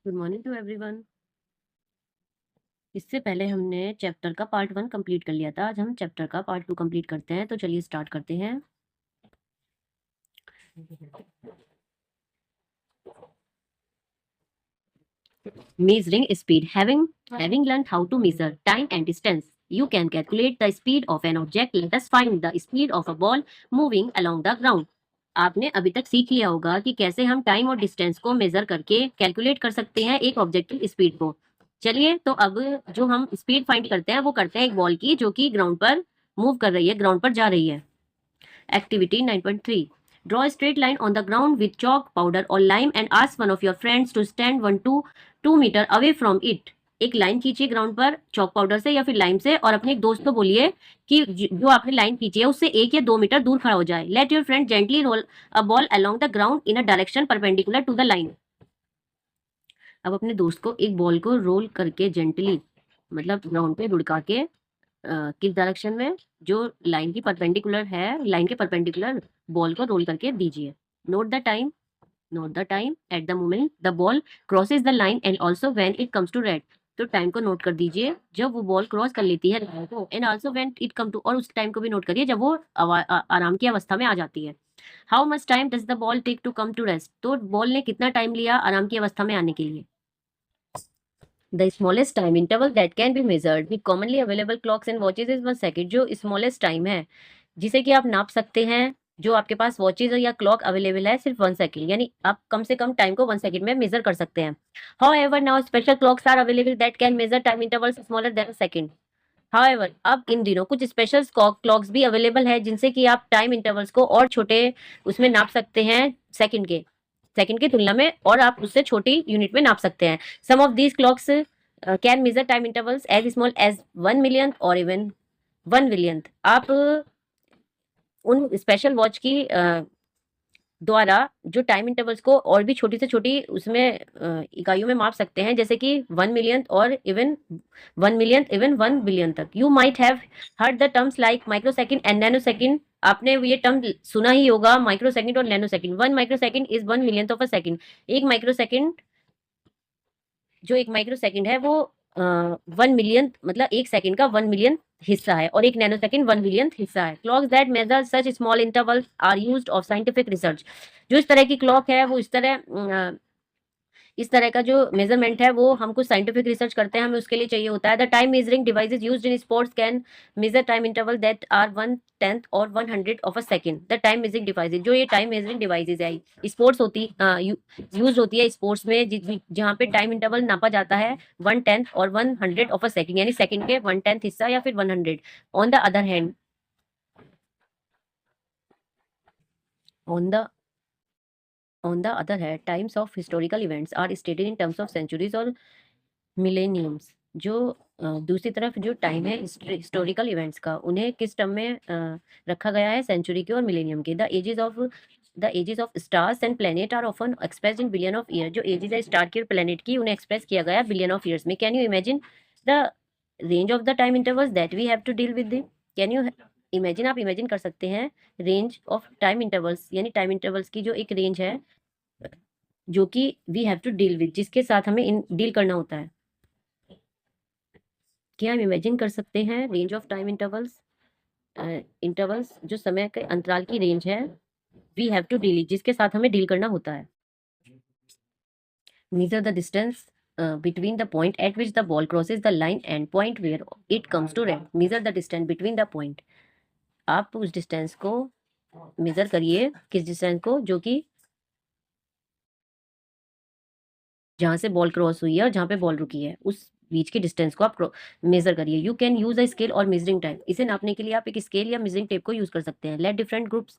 Good morning to everyone. इससे पहले हमने चैप्टर का पार्ट 1 कंप्लीट कर लिया था। आज हम चैप्टर का पार्ट 2 कंप्लीट करते हैं, तो चलिए स्टार्ट करते हैं। Measuring speed. Having learned how to measure time and distance, you can calculate the speed of an object. Let us find the speed of a ball moving along the ground. आपने अभी तक सीख लिया होगा कि कैसे हम टाइम और डिस्टेंस को मेजर करके कैलकुलेट कर सकते हैं एक ऑब्जेक्ट की स्पीड को। चलिए, तो अब जो हम स्पीड फाइंड करते हैं वो करते हैं एक बॉल की, जो कि ग्राउंड पर मूव कर रही है, ग्राउंड पर जा रही है। Activity 9.3. Draw a straight line on the ground with chalk, powder or lime and ask one of your friends to stand 1 to 2 metre away from it. एक लाइन खींचिए ग्राउंड पर चौक पाउडर से या फिर लाइम से, और अपने एक दोस्त को बोलिए कि जो आपने लाइन खींची है उससे 1 या 2 मीटर दूर खड़ा हो जाए। Let your friend gently roll a ball along the ground in a direction perpendicular to the line. अब अपने दोस्त को एक बॉल को रोल करके जेंटली, मतलब ग्राउंड पे लुढ़का के, किस डायरेक्शन में, जो लाइन की परपेंडिकुलर है, लाइन के परपेंडिकुलर बॉल को रोल करके दीजिए। Note the time, at the moment the ball crosses the line and also when it comes to rest. तो टाइम को नोट कर दीजिए जब वो बॉल क्रॉस कर लेती है लाइन को, and also when it come to, और उस टाइम को भी नोट करिए जब वो आराम की अवस्था में आ जाती है। How much time does the ball take to come to rest. तो बॉल ने कितना टाइम लिया आराम की अवस्था में आने के लिए। The smallest time interval that can be measured with commonly available clocks and watches is 1 second. जो smallest time है जिसे कि आप नाप सकते हैं, जो आपके पास वॉचेज या क्लॉक अवेलेबल है, सिर्फ 1 सेकंड, यानी आप कम से कम टाइम को 1 सेकंड में मेजर कर सकते हैं। However, now special clocks are available that can measure time intervals smaller than a second. However, अब इन दिनों कुछ स्पेशल क्लॉक्स भी अवेलेबल है जिनसे कि आप टाइम इंटरवल्स को और छोटे उसमें नाप सकते हैं, सेकंड की तुलना में, और आप उससे छोटी यूनिट में नाप सकते हैं। Some of these clocks can measure time intervals as small as 1 million और इवन 1 बिलियन। आप उन स्पेशल वॉच की द्वारा जो टाइम इंटरवल्स को और भी छोटी से छोटी उसमें इकाइयों में माप सकते हैं, जैसे कि 1 मिलियन और इवन 1 मिलियन, इवन 1 बिलियन तक। You might have heard the terms like micro second and nano second. आपने ये टर्म सुना ही होगा, माइक्रो सेकंड और nano second. 1 micro second is 1 million of a second. एक माइक्रो सेकंड, जो एक माइक्रो सेकंड है वो 1 मिलियन, मतलब 1 सेकंड का 1 मिलियन हिस्सा है, और एक नैनो सेकंड 1 बिलियन हिस्सा है। Clocks that measure such small intervals are used of scientific research. जो इस तरह की क्लॉक है वो इस तरह का जो मेजरमेंट है वो हम कुछ साइंटिफिक रिसर्च करते हैं, हमें उसके लिए चाहिए होता है। The time measuring devices used in sports can measure time interval that are 1/10 और 100 of a second. The time measuring devices, जो ये टाइम मेजरिंग डिवाइसेज है, स्पोर्ट्स यूज होती है स्पोर्ट्स में, जहाँ पे टाइम इंटरवल नापा जाता है 1/10 और 100 ऑफ अ सेकंड, यानी सेकंड के 1/10 हिस्सा या फिर 100। On the other hand, on the On the other hand, times of historical events are stated in terms of centuries और मिलेनियम्स। जो दूसरी तरफ जो टाइम है हिस्टोरिकल इवेंट्स का, उन्हें किस टर्म में रखा गया है, सेंचुरी के और मिलेनियम के। The ages of stars and planet are often expressed in billion of year. जो एजेस है स्टार की और प्लेनेट की, उन्हें एक्सप्रेस किया गया बिलियन ऑफ ईयर्स में। Can you imagine the range of the time intervals that we have to deal with. Can you imagine, आप इमेजिन कर सकते हैं रेंज ऑफ टाइम इंटरवल्स, यानी टाइम इंटरवल्स की जो एक रेंज है जो कि we have to deal with, जिसके साथ हमें डील करना होता है। क्या हम इमेजिन कर सकते हैं रेंज ऑफ टाइम इंटरवल्स, जो समय के अंतराल की रेंज है, वी हैव टू डील, जिसके साथ हमें डील करना होता है। Major the distance between the point at which the ball crosses the line and point where it comes to rest. Measure the distance between the point. आप उस distance को major करिए, किस डिस्टेंस को, जो कि जहां से बॉल क्रॉस हुई है और जहां पे बॉल रुकी है, उस बीच के डिस्टेंस को आप मेजर करिए। You can use a scale और मेजरिंग टाइप। इसे नापने के लिए आप एक स्केल या मेजरिंग टेप को यूज कर सकते हैं। Let different groups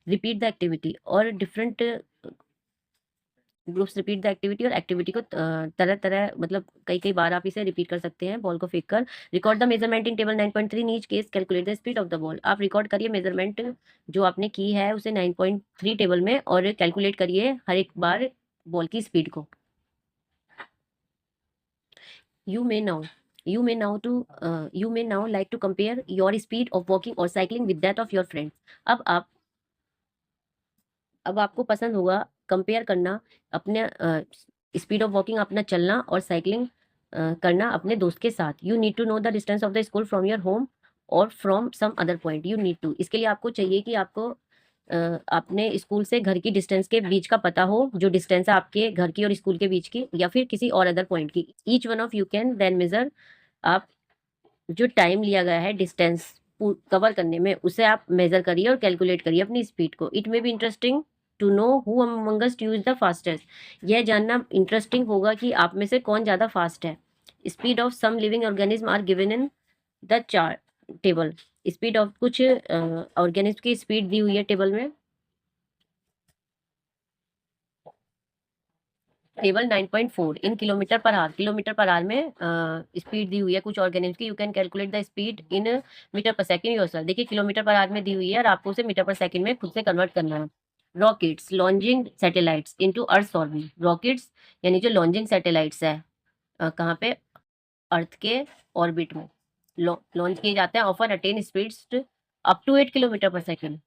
repeat the activity, और different groups repeat the activity, और एक्टिविटी को तरह तरह, मतलब कई कई बार आप इसे रिपीट कर सकते हैं बॉल को फेंक कर। Record the measurement in table 9.3 in each case, calculate the speed of the ball. आप रिकॉर्ड करिए मेजरमेंट जो आपने की है उसे 9.3 टेबल में, और कैलकुलेट करिए हर एक बार बॉल की स्पीड को। You may now you may now like to compare your speed of walking or cycling with that of your friends. अब आपको पसंद होगा कंपेयर करना अपने स्पीड ऑफ वॉकिंग अपना चलना और साइकिलिंग करना अपने दोस्त के साथ। You need to know the distance of the school from your home और from some other point. You need to, इसके लिए आपको चाहिए कि आपको अपने स्कूल से घर की डिस्टेंस के बीच का पता हो, जो डिस्टेंस है आपके घर की और स्कूल के बीच की, या फिर किसी और अदर पॉइंट की। Each one of you can then measure. आप जो टाइम लिया गया है डिस्टेंस कवर करने में, उसे आप मेजर करिए और कैलकुलेट करिए अपनी स्पीड को। It may be interesting to know who among us use the fastest. यह जानना इंटरेस्टिंग होगा कि आप में से कौन ज़्यादा फास्ट है। Speed of some living organism are given in the chart table. Speed of कुछ ऑर्गेनिज्म की स्पीड दी हुई है टेबल में। Table 9.4 in kilometre per hour. Kilometre per hour में स्पीड दी हुई है कुछ ऑर्गेनिज्म की। You can calculate the speed in metre per second yourself. देखिए किलोमीटर पर आवर में दी हुई है और आपको उसे मीटर पर सेकंड में खुद से कन्वर्ट करना है। Rockets launching satellites into earth orbit. Rockets यानी जो लॉन्चिंग सैटेलाइट्स है कहाँ पे, अर्थ के ऑर्बिट में लॉन्च किए जाते हैं। ऑफर attain speeds up to 8 kilometre per second.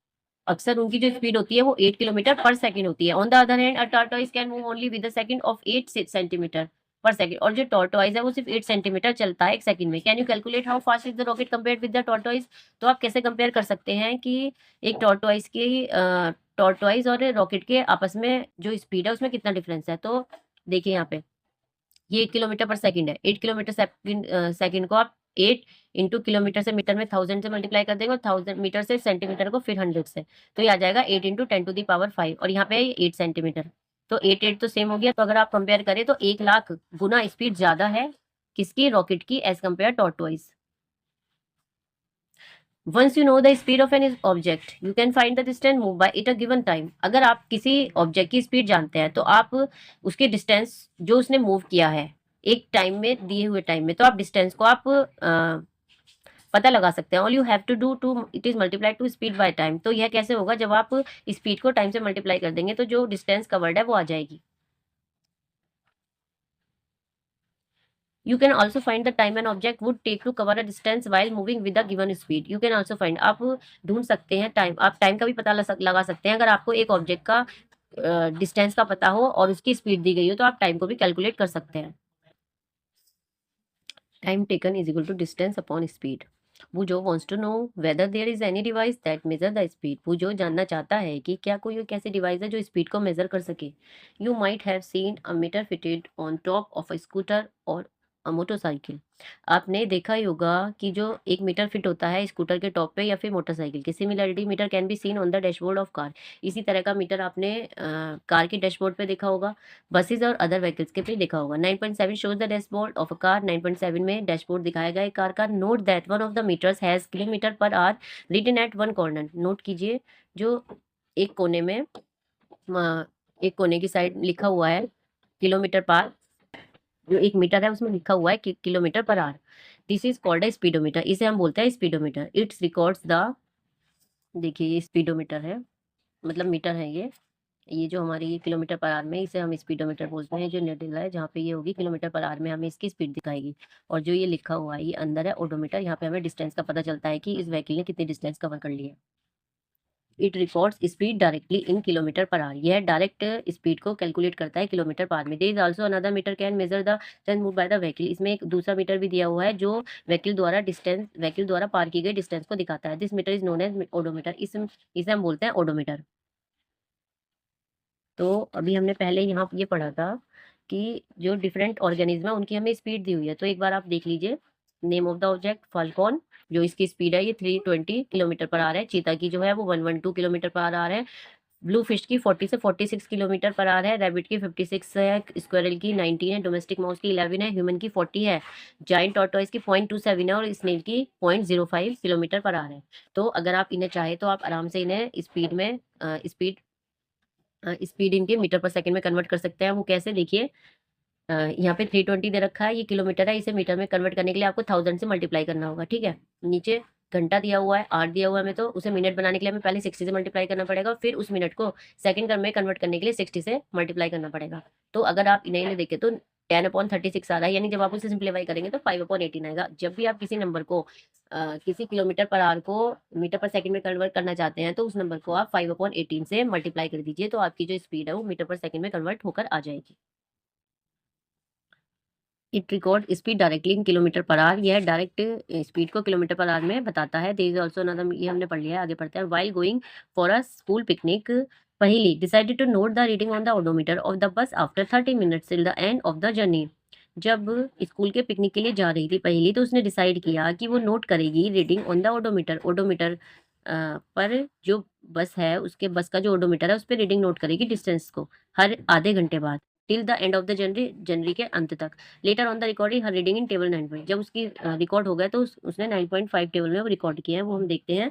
अक्सर उनकी जो स्पीड होती है वो 8 किलोमीटर पर सेकंड होती है। On the other hand a tortoise can move only with a second of 8 centimetre पर सेकंड। और जो टॉर्टोइज है वो सिर्फ 8 सेंटीमीटर चलता है एक सेकंड में। Can you calculate how fast is the rocket compared with the tortoise. तो आप कैसे कंपेयर कर सकते हैं कि एक टॉर्टोइज और रॉकेट के आपस में जो स्पीड है उसमें कितना डिफरेंस है। तो देखिए यहाँ पे ये 8 किलोमीटर पर सेकंड है। 8 किलोमीटर सेकंड को आप 8 इंटू किलोमीटर से मीटर में 1000 से मल्टीप्लाई कर देंगे और 1000 मीटर से सेंटीमीटर को फिर 100 से। तो ये आ जाएगा 8 इंटू 10⁵ और यहाँ पे 8 सेंटीमीटर। तो 8 तो सेम हो गया। तो अगर आप कंपेयर करें तो 1,00,000 गुना स्पीड ज्यादा है किसकी, रॉकेट की, as compare tortoise. Once you know the speed of an object, you can find the distance moved by it a given time. अगर आप किसी ऑब्जेक्ट की स्पीड जानते हैं तो आप उसके डिस्टेंस जो उसने मूव किया है एक टाइम में, दिए हुए टाइम में, तो आप डिस्टेंस को आप पता लगा सकते हैं। All you have to do to it is multiply to speed by time. तो यह कैसे होगा, जब आप स्पीड को टाइम से मल्टीप्लाई कर देंगे तो जो डिस्टेंस कवर्ड है वो आ जाएगी। You can also find the time an object would take to cover a distance while moving with a given speed. You can also find, आप ढूंढ सकते हैं टाइम, आप टाइम का भी पता लगा सकते हैं। अगर आपको एक ऑब्जेक्ट का डिस्टेंस का पता हो और उसकी स्पीड दी गई हो तो आप टाइम को भी कैलकुलेट कर सकते हैं। Time taken is equal to distance upon speed. वो जो wants to know whether there is any device that measure the speed. वो जो जानना चाहता है कि क्या कोई एक ऐसी डिवाइस है जो स्पीड को मेजर कर सके। You might have seen a meter fitted on top of a scooter और मोटरसाइकिल। आपने देखा ही होगा कि जो एक मीटर फिट होता है स्कूटर के टॉप पे या फिर मोटरसाइकिल के। Similarity meter can be seen on the dashboard of car. इसी तरह का मीटर आपने कार के डैशबोर्ड पे देखा होगा, बसेज और अदर व्हीकल्स के पे देखा होगा। 9.7 shows the dashboard of a car. 9.7 में डैशबोर्ड दिखाया गया है कार का। Note that one of the meters has kilometre per hour written at one corner. Note कीजिए जो एक कोने में एक कोने की साइड लिखा हुआ है किलोमीटर पर, जो एक मीटर है उसमें लिखा हुआ है kilometre per our. This is called a speedometer. इसे हम बोलते हैं स्पीडोमीटर। इट्स रिकॉर्ड्स द, देखिए ये स्पीडोमीटर है, मतलब मीटर है ये जो हमारी किलोमीटर पर आवर में, इसे हम स्पीडोमीटर बोलते हैं। जो नीडल है जहाँ पे ये होगी किलोमीटर पर आवर में हमें इसकी स्पीड दिखाएगी। और जो ये लिखा हुआ है ये अंदर है ओडोमीटर। यहाँ पे हमें डिस्टेंस का पता चलता है कि इस व्हीकल ने कितनी डिस्टेंस कवर कर ली है। It records speed directly in kilometre per hour. यह डायरेक्ट स्पीड को कैलकुलेट करता है किलोमीटर पर आवर में। There is also another meter can measure the distance move by the vehicle. इसमें एक दूसरा मीटर भी दिया हुआ है जो व्हीकल द्वारा पार की गई डिस्टेंस को दिखाता है। This meter is known as odometer. इसे हम बोलते हैं ओडोमीटर। तो अभी हमने पहले यहाँ ये पढ़ा था कि जो डिफरेंट ऑर्गेनिज्म है उनकी हमें स्पीड दी हुई है। तो एक बार आप देख लीजिए। Name of the object falcon, जो इसकी स्पीड है ये 320 किलोमीटर पर आ रहा है। चीता की जो है वो 112 किलोमीटर पर आ रहा है। ब्लू फिश की 40 से 46 किलोमीटर पर आ रहा है। रैबिट की 56 है। स्क्वायरल की 19 है। डोमेस्टिक माउस की 11 है। ह्यूमन की 40 है। जाइंट टॉर्टोइज की 0.27 है और स्नेल की 0.05 किलोमीटर पर आ रहा है। तो अगर आप इन्हें चाहे तो आप आराम से इन्हें स्पीड इनके मीटर पर सेकंड में कन्वर्ट कर सकते हैं। वो कैसे, देखिए यहाँ पे 320 दे रखा है, ये किलोमीटर है। इसे मीटर में कन्वर्ट करने के लिए आपको 1000 से मल्टीप्लाई करना होगा, ठीक है। नीचे घंटा दिया हुआ है, आवर दिया हुआ है हमें, तो उसे मिनट बनाने के लिए हमें पहले 60 से मल्टीप्लाई करना पड़ेगा, फिर उस मिनट को सेकंड में कन्वर्ट करने के लिए 60 से मल्टीप्लाई करना पड़ेगा। तो अगर आप इन्हें देखें तो 10/36 आ रहा है, यानी जब आप उसे सिंप्लीफाई करेंगे तो 5/18 आएगा। जब भी आप किसी नंबर को किसी किलोमीटर पर आवर को मीटर पर सेकंड में कन्वर्ट करना चाहते हैं तो उस नंबर को आप 5/18 से मल्टीप्लाई कर दीजिए, तो आपकी जो स्पीड है वो मीटर पर सेकंड में कन्वर्ट होकर आ जाएगी। It record speed directly in kilometre per hour. यह डायरेक्ट स्पीड को किलोमीटर पर आवर में बताता है। देयर इज ऑल्सो अनदर, ये हमने पढ़ लिया है, आगे पढ़ते हैं। While going for a school picnic, Paheli decided to note the reading on the odometer of the bus after 30 minutes till the end of the journey. जब स्कूल के पिकनिक के लिए जा रही थी पहली, तो उसने डिसाइड किया कि वो नोट करेगी reading on the odometer. Odometer पर जो बस है उसके बस का जो ओडोमीटर है उस पर रीडिंग नोट करेगी डिस्टेंस को हर आधे घंटे बाद, till the end of the January, जनवरी के अंत तक। लेटर ऑन द रिकॉर्डिंग हर रीडिंग इन टेबल 9 जब उसकी रिकॉर्ड हो गया तो उसने 9.5 टेबल में वो रिकॉर्ड किया है, वो हम देखते हैं।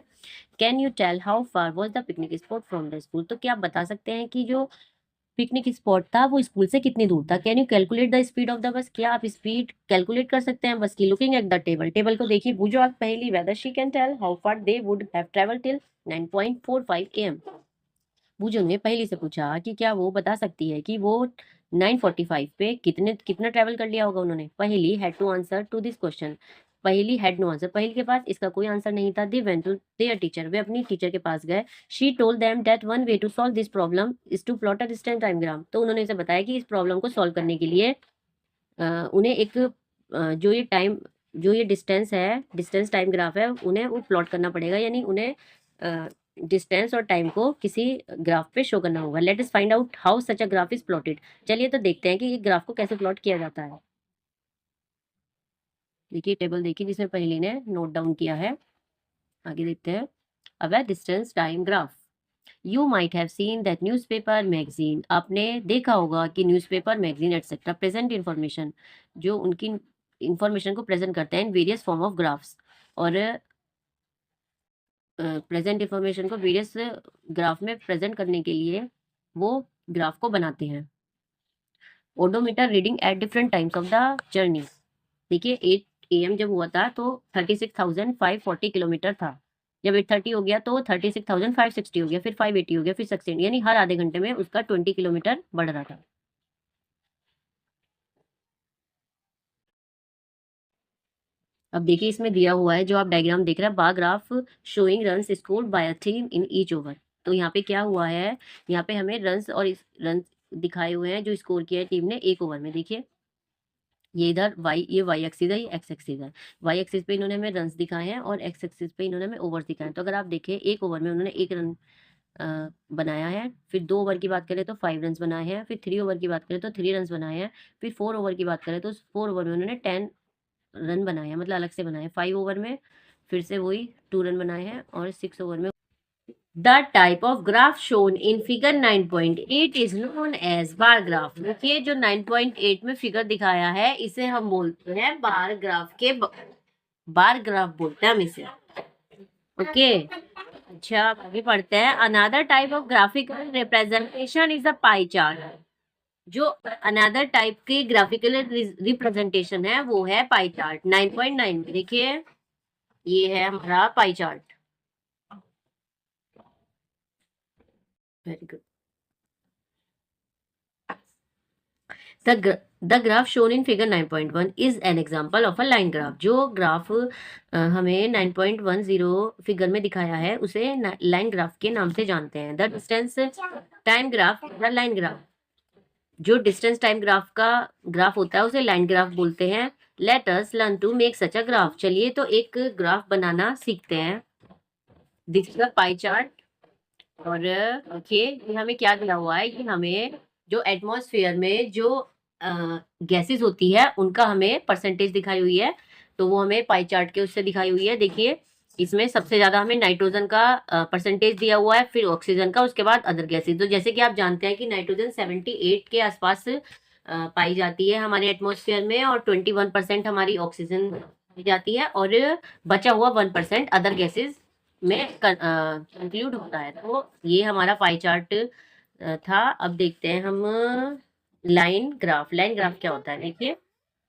Can you tell how far was the picnic spot from the school. तो क्या आप बता सकते हैं कि जो पिकनिक स्पॉट था वो स्कूल से कितनी दूर था। Can you calculate the speed of the बस। क्या आप स्पीड कैलकुलेट कर सकते हैं बस की। Looking at the table, table को देखिए। बूझो आप पहली, whether she can tell how far they would have travel till 9.45 AM। बूझो ने पहली से पूछा कि क्या वो बता सकती है कि वो 9:45 पे कितना ट्रेवल कर लिया होगा उन्होंने। Paheli had to answer to this question. Paheli had no answer, Paheli के पास इसका कोई आंसर नहीं था। They went to their teacher, वे अपनी टीचर के पास गए। She told them that one way to solve this problem is to plot a distance time graph. तो उन्होंने इसे बताया कि इस प्रॉब्लम को सॉल्व करने के लिए उन्हें एक जो ये डिस्टेंस है, डिस्टेंस टाइम ग्राफ है, उन्हें वो प्लॉट करना पड़ेगा, यानी उन्हें डिस्टेंस और टाइम को किसी ग्राफ पे शो करना होगा। Let us find out how such a graph is plotted. चलिए तो देखते हैं कि ये ग्राफ को कैसे प्लॉट किया जाता है। देखिए टेबल देखिए जिसमें पहली ने नोट डाउन किया है। आगे देखते हैं। अब है distance time graph. You might have seen that newspaper magazine, आपने देखा होगा कि newspaper magazine etcetera present information, जो उनकी इंफॉर्मेशन को प्रेजेंट करते हैं in various form of graphs. और प्रेजेंट इंफॉर्मेशन को वेरियस ग्राफ में प्रेजेंट करने के लिए वो ग्राफ को बनाते हैं। Odometer reading at different times of the journey. देखिए 8 AM जब हुआ था तो 36,540 किलोमीटर था। जब 8:30 हो गया तो 36,560 हो गया, फिर 580 हो गया, फिर 600, यानी हर आधे घंटे में उसका 20 किलोमीटर बढ़ रहा था। अब देखिए इसमें दिया हुआ है, जो आप डायग्राम देख रहे हैं, bar graph showing runs scored by a team in each over. तो यहाँ पे क्या हुआ है, यहाँ पे हमें रन्स और इस रन दिखाए हुए हैं जो स्कोर किया है टीम ने एक ओवर में। देखिए ये इधर ये वाई एक्सिस है, ये एक्स एक्सिस है। वाई एक्सिस पे इन्होंने हमें रन्स दिखाए हैं और एक्स एक्सिस पे इन्होंने हमें ओवर्स दिखाए हैं। तो अगर आप देखें एक ओवर में उन्होंने 1 रन बनाया है, फिर 2 ओवर की बात करें तो 5 रन बनाए हैं, फिर 3 ओवर की बात करें तो 3 रन बनाए हैं, फिर 4 ओवर की बात करें तो 4 ओवर में उन्होंने 10 रन बनाए हैं, मतलब अलग से बनाए हैं। 5 ओवर में फिर से वही 2 रन बनाए हैं, और 6 ओवर में। The type of graph shown in figure 9.8 is known as bar graph. देखिए जो 9.8 में फिगर दिखाया है इसे हम बोलते हैं बार ग्राफ बार ग्राफ बोलते हैं हम इसे। ओके अच्छा आगे पढ़ते हैं। Another type of graphical representation is a pie chart. जो अनदर टाइप की ग्राफिकल रिप्रेजेंटेशन है वो है पाई चार्ट। 9.9 में देखिए ये है हमारा pie chart. Very good. The graph shown in figure 9.1 is an example of a line graph. जो ग्राफ हमें 9.10 फिगर में दिखाया है उसे लाइन ग्राफ के नाम से जानते हैं। The distance time graph the line graph. जो डिस्टेंस टाइम ग्राफ का ग्राफ होता है उसे लाइन ग्राफ बोलते हैं। Let us learn to make such a graph. चलिए तो एक ग्राफ बनाना सीखते हैं। This is the pie chart. और देखिए ये हमें क्या दिया हुआ है कि हमें जो एटमॉस्फेयर में जो गैसेस होती है उनका हमें परसेंटेज दिखाई हुई है। तो वो हमें पाई चार्ट के उससे दिखाई हुई है। देखिए इसमें सबसे ज्यादा हमें नाइट्रोजन का परसेंटेज दिया हुआ है, फिर ऑक्सीजन का, उसके बाद अदर गैसेस। तो जैसे कि आप जानते हैं कि नाइट्रोजन 78 के आसपास पाई जाती है हमारे एटमॉस्फेयर में, और 21% हमारी ऑक्सीजन पाई जाती है, और बचा हुआ 1% अदर गैसेस में कंक्लूड होता है। तो ये हमारा पाई चार्ट था। अब देखते हैं हम लाइन ग्राफ। लाइन ग्राफ क्या होता है, देखिए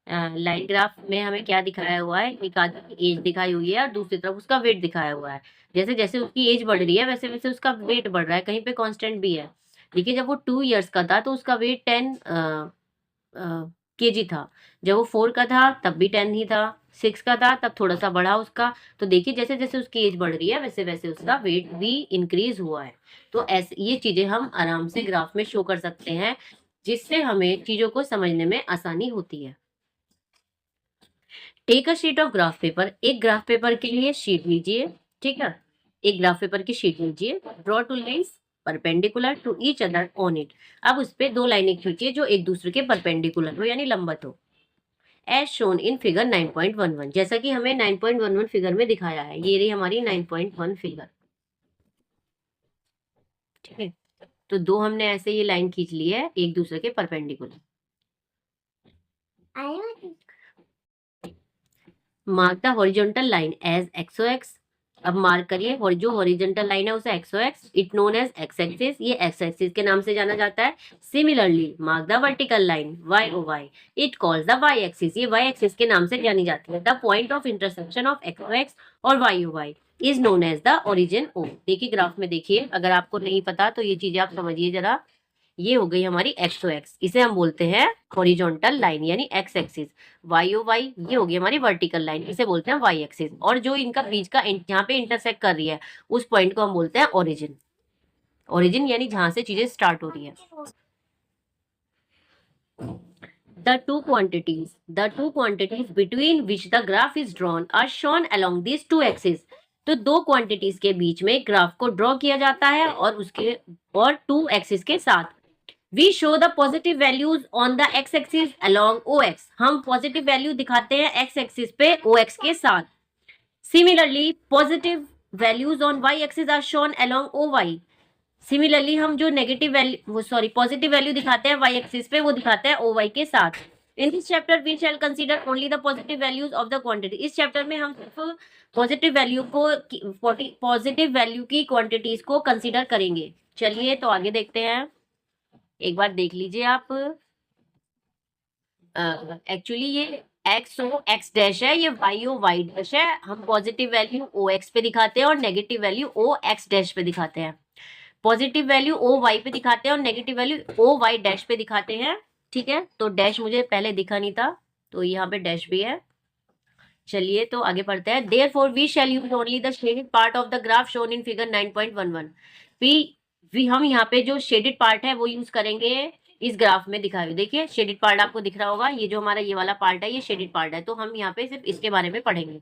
लाइन ग्राफ में हमें क्या दिखाया हुआ है, एक आदमी की एज दिखाई हुई है और दूसरी तरफ उसका वेट दिखाया हुआ है। जैसे जैसे उसकी एज बढ़ रही है वैसे वैसे उसका वेट बढ़ रहा है, कहीं पे कांस्टेंट भी है। देखिए जब वो 2 इयर्स का था तो उसका वेट 10 kg था। जब वो 4 का था तब भी 10 ही था। 6 का था तब थोड़ा सा बढ़ा उसका। तो देखिए जैसे जैसे उसकी एज बढ़ रही है वैसे वैसे उसका वेट भी इंक्रीज हुआ है। तो ऐसे ये चीजें हम आराम से ग्राफ में शो कर सकते हैं, जिससे हमें चीजों को समझने में आसानी होती है। Take a sheet of graph paper, एक ग्राफ पेपर के लिए शीट लीजिए, ठीक है, एक ग्राफ पेपर की शीट लीजिए, draw two lines perpendicular to each other on it. अब उस पे दो लाइनें खींचिए जो एक दूसरे के परपेंडिकुलर हो यानी लंबवत हो, एज शोन इन फिगर 9.11, जैसा कि हमें 9.11 फिगर में दिखाया है। ये रही हमारी 9.1 फिगर, ठीक है। तो दो हमने ऐसे ये लाइन खींच ली है एक दूसरे के perpendicular. Mark the horizontal line as X O X. अब मार्क करिए जो हॉरिजॉन्टल लाइन है उसे X O X, it known as X axis, ये एक्स एक्सिस के नाम से जाना जाता है। Similarly mark the vertical line Y O Y, it calls the Y axis, ये वाई एक्सिस के नाम से जानी जाती है। The point of intersection of X O X और Y O Y is known as the origin O. देखिए graph में देखिए, अगर आपको नहीं पता तो ये चीजें आप समझिए जरा। ये हो गई हमारी एक्स ओ एक्स, इसे हम बोलते हैं हॉरिजॉन्टल लाइन यानी X axis. Y O Y ये होगी हमारी वर्टिकल लाइन, इसे बोलते हैं वाई एक्सिस। और जो इनका बीच का जहाँ पे इंटरसेक्ट कर रही है उस पॉइंट को हम बोलते हैं ओरिजिन। ओरिजिन यानी जहां से चीजें स्टार्ट हो रही है। The two quantities between which the graph is drawn are shown along these two axes. तो दो क्वांटिटीज के बीच में ग्राफ को ड्रॉ किया जाता है और उसके और टू एक्सिस के साथ। We show the positive values on the x axis along O X, हम पॉजिटिव वैल्यू दिखाते हैं एक्स एक्सिस पे ओ एक्स के साथ। Similarly positive values on Y axis are shown along O Y, similarly हम जो नेगेटिव वैल्यू पॉजिटिव वैल्यू दिखाते हैं वाई एक्सिस पे वो दिखाते हैं ओ वाई के साथ। In this chapter we shall consider only the positive values of the quantity, इस चैप्टर में हम सिर्फ पॉजिटिव वैल्यू को पॉजिटिव वैल्यू की क्वांटिटीज को कंसीडर करेंगे। चलिए तो आगे देखते हैं, एक बार देख लीजिए आप। एक्चुअली ये एक्स ओ एक्स डैश है, ये वाई ओ वाई डैश है। हम पॉजिटिव वैल्यू ओ एक्स पे दिखाते हैं और नेगेटिव वैल्यू ओ एक्स डैश पे दिखाते हैं। पॉजिटिव वैल्यू ओ वाई पे दिखाते हैं और negative value O Y dash पे दिखाते हैं, ठीक है। तो डैश मुझे पहले दिखा नहीं था तो यहाँ पे डैश भी है। चलिए तो आगे पढ़ते हैं। Therefore we shall use only the shaded part of the graph shown in figure 9.11। We हम यहाँ पे जो शेडेड पार्ट है वो यूज करेंगे इस ग्राफ में दिखाए। देखिए शेडेड पार्ट आपको दिख रहा होगा, ये जो हमारा ये वाला पार्ट है ये शेडेड पार्ट है। तो हम यहाँ पे सिर्फ इसके बारे में पढ़ेंगे।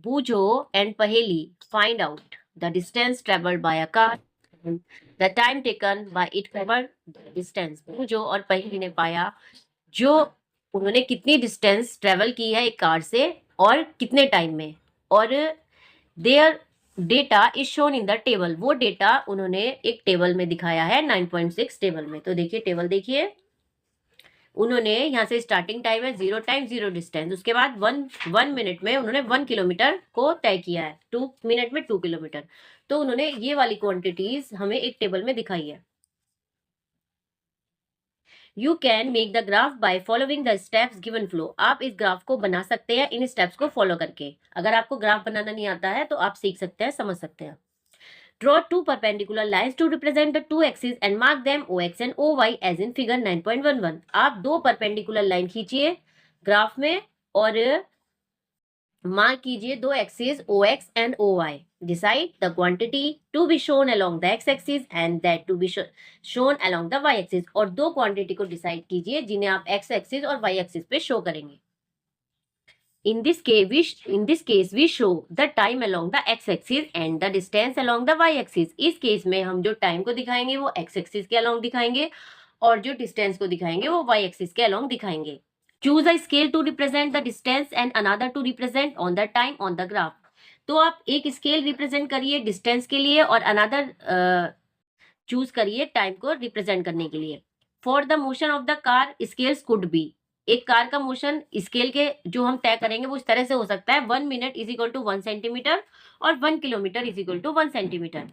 Boojho and Paheli, find out the distance travelled by a car, the time taken by it cover distance. Boojho और पहेली ने पाया जो उन्होंने कितनी डिस्टेंस ट्रेवल की है एक कार से और कितने टाइम में, और there data is shown in the table, वो डेटा उन्होंने एक टेबल में दिखाया है 9.6 टेबल में। तो देखिए टेबल देखिए, उन्होंने यहाँ से स्टार्टिंग टाइम है 0 टाइम 0 डिस्टेंस, उसके बाद वन मिनट में उन्होंने 1 किलोमीटर को तय किया है, 2 मिनट में 2 किलोमीटर। तो उन्होंने ये वाली क्वांटिटीज हमें एक टेबल में दिखाई है। You can make the graph by following the steps given flow, आप इस ग्राफ को बना सकते हैं इन स्टेप्स को फॉलो करके। अगर आपको ग्राफ बनाना नहीं आता है तो आप सीख सकते हैं, समझ सकते हैं। Draw two perpendicular lines to represent the two axes and mark them OX and OY as in figure 9.11। आप दो परपेंडिकुलर लाइन खींचिए ग्राफ में और मार्क कीजिए दो axis OX and OY। Decide the quantity to be shown along the x axis and that to be shown along the y axis, और दो quantity को decide कीजिए जिन्हें आप x एक्सिस और y एक्सिस पे शो करेंगे। In this case we show the time along the x-axis and the distance along the y-axis। इस केस में हम जो टाइम को दिखाएंगे वो x-axis के along दिखाएंगे और जो डिस्टेंस को दिखाएंगे वो y-axis के along दिखाएंगे। Choose a scale to represent the distance and another to represent on the time on the graph। तो आप एक स्केल रिप्रेजेंट करिए डिस्टेंस के लिए और अनदर चूज करिए टाइम को रिप्रेजेंट करने के लिए। For the motion of the car scales could be, एक कार का मोशन स्केल के जो हम तय करेंगे वो इस तरह से हो सकता है 1 minute is equal to 1 centimetre और 1 kilometre is equal to 1 centimetre.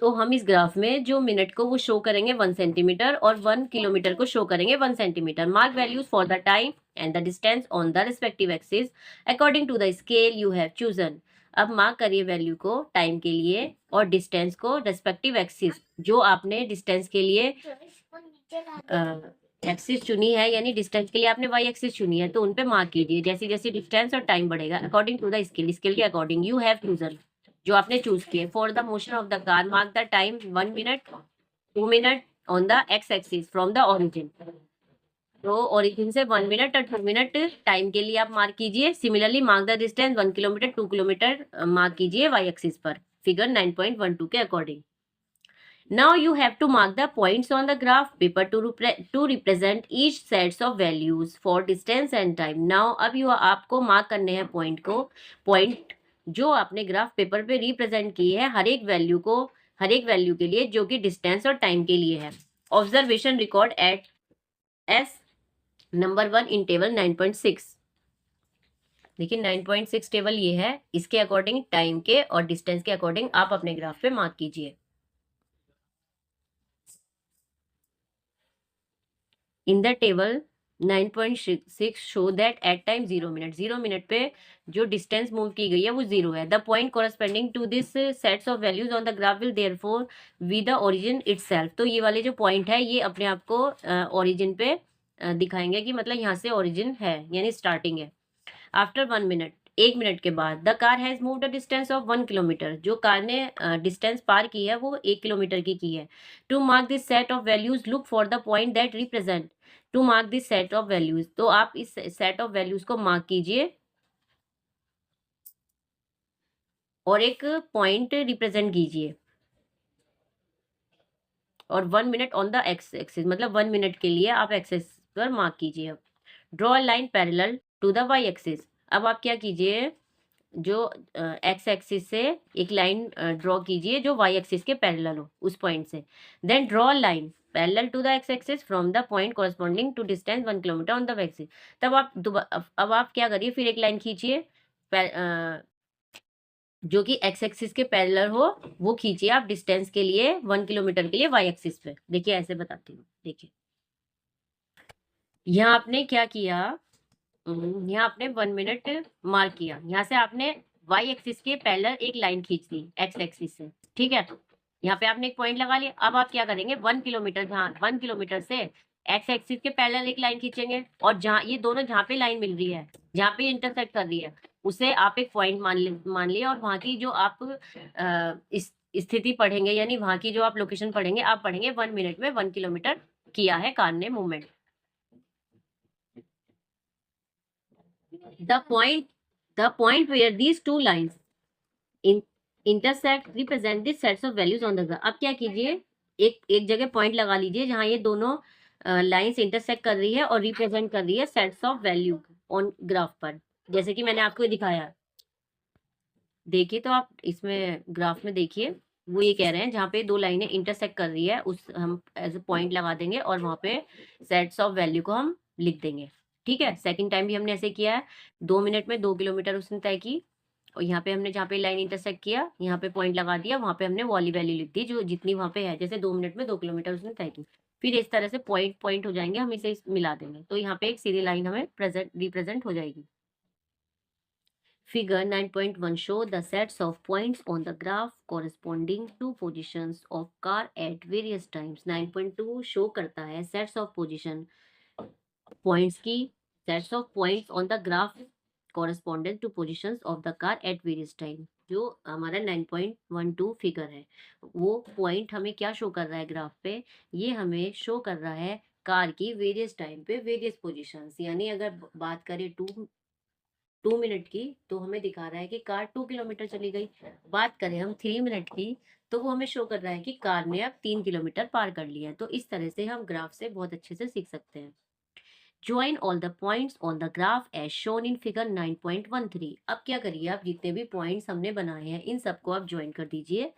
तो हम इस ग्राफ में जो मिनट को वो शो करेंगे 1 सेंटीमीटर और 1 किलोमीटर को शो करेंगे 1 centimetre. Mark values for the time and the distance on the respective axis according to the scale you have chosen. अब मार्क करिए वैल्यू को टाइम के लिए और डिस्टेंस को रेस्पेक्टिव एक्सिस, जो आपने डिस्टेंस के लिए एक्सिस चुनी है यानी डिस्टेंस के लिए आपने वाई एक्सिस चुनी है तो उन पे मार्क कीजिए जैसे जैसे डिस्टेंस और टाइम बढ़ेगा according to the scale, scale के अकॉर्डिंग यू हैव चूजन, जो आपने चूज किए। For the motion of the car mark the time 1 minute 2 minute on the x axis from the origin. तो ओरिजिन से 1 minute और 2 minute time के लिए आप मार्क कीजिए। Similarly mark the distance 1 kilometre 2 kilometre mark कीजिए Y axis पर figure 9.12 के according. Now you have to mark the points on the graph paper to represent each sets of values for distance and time. Now अब you आपको mark करने हैं point जो आपने graph paper पे represent किए हैं हर एक वैल्यू के लिए जो कि डिस्टेंस और टाइम के लिए है। Observation record eight S number 1 इन टेबल 9.6। देखिए 9.6 टेबल ये है, इसके अकॉर्डिंग टाइम के और डिस्टेंस के अकॉर्डिंग आप अपने ग्राफ पे मार्क कीजिए। इन the table 9.6 show that at time 0 minute पे जो डिस्टेंस मूव की गई है वो 0 है। The point corresponding to this sets of values on the graph will therefore with the origin itself. तो ये वाले जो पॉइंट है ये अपने आप को ओरिजिन पे दिखाएंगे कि मतलब यहाँ से ओरिजिन है यानी स्टार्टिंग है। आफ्टर 1 मिनट 1 मिनट के बाद the car has moved a distance of 1 kilometre. जो कार ने डिस्टेंस पार की है वो 1 किलोमीटर की है। To mark this set of values look for the point that represent to mark this set of values. तो आप इस सेट ऑफ वैल्यूज को मार्क कीजिए और एक पॉइंट रिप्रेजेंट कीजिए और 1 minute on the x axis मतलब 1 मिनट के लिए आप एक्सिस पर मार्क कीजिए। अब draw line parallel to the Y axis. अब आप क्या कीजिए जो एक्स एक्सिस से एक लाइन ड्रॉ कीजिए जो वाई एक्सिस के पैरेलल हो उस पॉइंट से। Then draw line parallel to the x axis from the point corresponding to distance 1 kilometre on the axis. तब आप अब आप क्या करिए फिर एक लाइन खींचिए जो कि एक्स एक्सिस के पैरेलल हो वो खींचिए आप डिस्टेंस के लिए 1 किलोमीटर के लिए वाई एक्सिस पे। देखिए ऐसे बताती हूँ। देखिए यहाँ आपने क्या किया, यहाँ आपने 1 मिनट मार्क किया, यहाँ से आपने वाई एक्सिस के पैरेलल एक लाइन खींच ली एक्स एक्सिस से, ठीक है। यहाँ पे आपने एक पॉइंट लगा लिया। अब आप क्या करेंगे 1 किलोमीटर जहाँ 1 किलोमीटर से एक्स एक्सिस के पैरेलल एक लाइन खींचेंगे और जहाँ ये दोनों जहाँ पे लाइन मिल रही है जहाँ पे इंटरसेक्ट कर रही है उसे आप एक पॉइंट मान लिया और वहाँ की जो आप इस स्थिति पढ़ेंगे यानी वहाँ की जो आप लोकेशन पढ़ेंगे आप पढ़ेंगे 1 मिनट में 1 किलोमीटर किया है कार ने movement. The point where these two lines intersect represent the sets of values on the graph। अब क्या कीजिए एक जगह पॉइंट लगा लीजिए जहां ये दोनों लाइंस इंटरसेक्ट कर रही है और रिप्रेजेंट कर रही है sets of value on graph पर, जैसे कि मैंने आपको दिखाया। देखिए तो आप इसमें ग्राफ में देखिए वो ये कह रहे हैं जहाँ पे दो लाइनें इंटरसेक्ट कर रही है उस हम एज ए पॉइंट लगा देंगे और वहाँ पे सेट्स ऑफ वैल्यू को हम लिख देंगे। ठीक है, सेकंड टाइम भी हमने ऐसे किया है। 2 मिनट में 2 किलोमीटर उसने तय की और यहाँ पे हमने जहाँ पे लाइन इंटरसेक्ट किया यहाँ पे पॉइंट लगा दिया, वहाँ पे हमने वाली वैल्यू लिख दी जो जितनी वहाँ पे है, जैसे 2 मिनट में 2 किलोमीटर उसने तय की। फिर इस तरह से पॉइंट पॉइंट हो जाएंगे, हम इसे मिला देंगे तो यहाँ पे एक सीधी लाइन हमें रिप्रेजेंट हो जाएगी। Figure 9.1 show the sets of points on the graph corresponding to positions of car at various times। 9.2 show करता है sets of position points की, sets of points on the graph corresponding to positions of the car at various time। जो हमारा 9.12 figure है वो point हमें क्या show कर रहा है ग्राफ पे, ये हमें शो कर रहा है कार की वेरियस टाइम पे वेरियस पोजीशंस। यानी अगर बात करें 2 मिनट की तो हमें दिखा रहा है कि कार 2 किलोमीटर चली गई। बात करें हम 3 मिनट की तो वो हमें शो कर रहा है कि कार ने अब 3 किलोमीटर पार कर लिया है। तो इस तरह से हम ग्राफ से बहुत अच्छे से सीख सकते हैं। Join all the points on the graph as shown in figure 9.13। अब क्या करिए आप जितने भी पॉइंट्स हमने बनाए हैं इन सबको आप ज्वाइन कर दीजिए।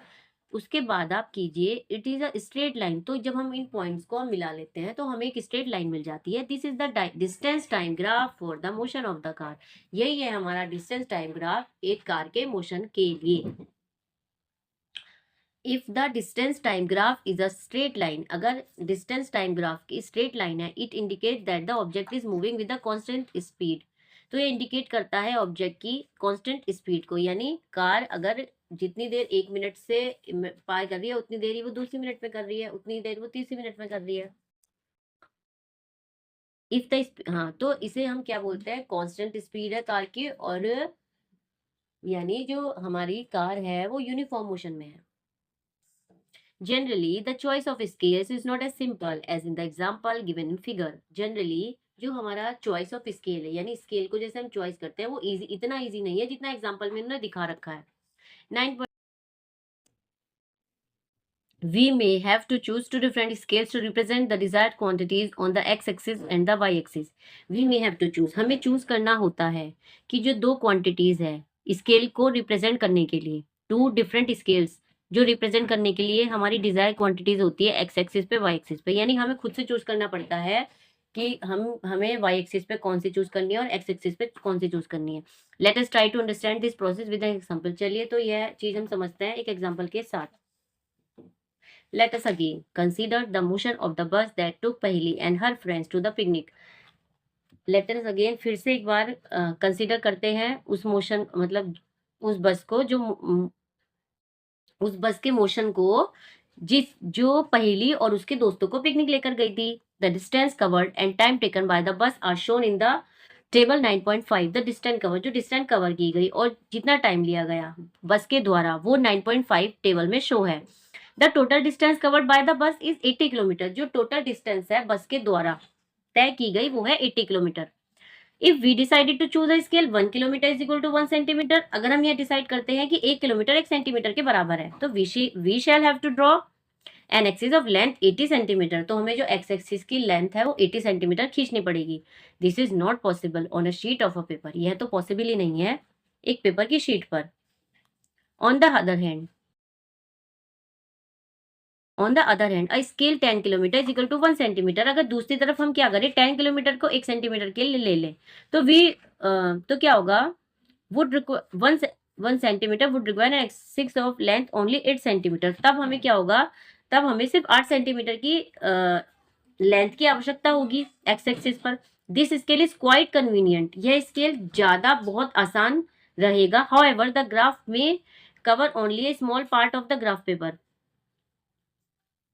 उसके बाद आप कीजिए it is a straight line. तो जब हम इन पॉइंट्स को हम मिला लेते हैं तो हमें एक स्ट्रेट लाइन मिल जाती है। This is the distance time graph for the motion of the car. यही है हमारा डिस्टेंस टाइम ग्राफ एक कार के मोशन के लिए। If the distance time graph is a straight line, अगर डिस्टेंस टाइम ग्राफ की स्ट्रेट लाइन है, it indicate that the object is moving with the constant speed. तो ये इंडिकेट करता है ऑब्जेक्ट की कांस्टेंट स्पीड को, यानी कार अगर जितनी देर 1 मिनट से पार कर रही है उतनी देर ही वो दूसरी मिनट में कर रही है, उतनी देर वो तीसरी मिनट में कर रही है। इफ द हाँ तो इसे हम क्या बोलते हैं, कांस्टेंट स्पीड है कार की और यानी जो हमारी कार है वो यूनिफॉर्म मोशन में है। Generally, the choice of scales is not as simple as in the example given in figure. Generally, जो हमारा choice of scale है, यानी scale को जैसे हम choice करते हैं वो easy, इतना easy नहीं है जितना example में उन्होंने दिखा रखा है. 9. We may have to choose two different scales to represent the desired quantities on the x-axis and the y-axis. We may have to choose. हमें choose करना होता है कि जो दो quantities है scale को represent करने के लिए, two different scales जो represent करने के लिए हमारी desired quantities होती है x-axis पे y-axis पे, यानी हमें खुद से choose करना पड़ता है कि हमें y-axis पे कौन सी choose करनी है और x-axis पे कौन सी choose करनी है. Let us try to understand this process with an example. चलिए तो यह चीज हम समझते हैं एक example के साथ. Let us again consider the motion of the bus that took Paheli and her friends to the picnic. Let us again फिर से एक बार कंसीडर करते हैं उस मोशन, मतलब उस बस को उस बस के मोशन को जो पहेली और उसके दोस्तों को पिकनिक लेकर गई थी. The distance covered and time taken by the bus are shown in the table 9.5. The distance cover, जो डिस्टेंस कवर की गई और जितना टाइम लिया गया बस के द्वारा वो 9.5 टेबल में शो है. The total distance covered by the बस इज 80 किलोमीटर. जो टोटल डिस्टेंस है बस के द्वारा तय की गई वो है 80 kilometre. If we decided to choose a scale 1 kilometre is equal to 1 centimetre, अगर हम यह डिसाइड करते हैं कि 1 किलोमीटर 1 सेंटीमीटर के बराबर है, तो we shall have to draw an axis of length 80 centimetre. तो हमें जो एक्स एक्सिस की लेंथ है वो 80 सेंटीमीटर खींचनी पड़ेगी. This is not possible on a sheet of a paper. यह तो पॉसिबल ही नहीं है एक पेपर की शीट पर. On the other hand a scale 10 kilometre is equal to 1 centimetre. अगर दूसरी तरफ हम क्या करें 10 किलोमीटर को 1 सेंटीमीटर के लिए ले लें तो क्या होगा, would 1 centimetre would require an axis of length only 8 centimetre. तब हमें क्या होगा, तब हमें सिर्फ 8 सेंटीमीटर की लेंथ की आवश्यकता होगी एक्स एक्सिस पर. This scale is quite convenient. यह स्केल ज्यादा बहुत आसान रहेगा. हाउएवर द ग्राफ में cover only A small part of the graph paper.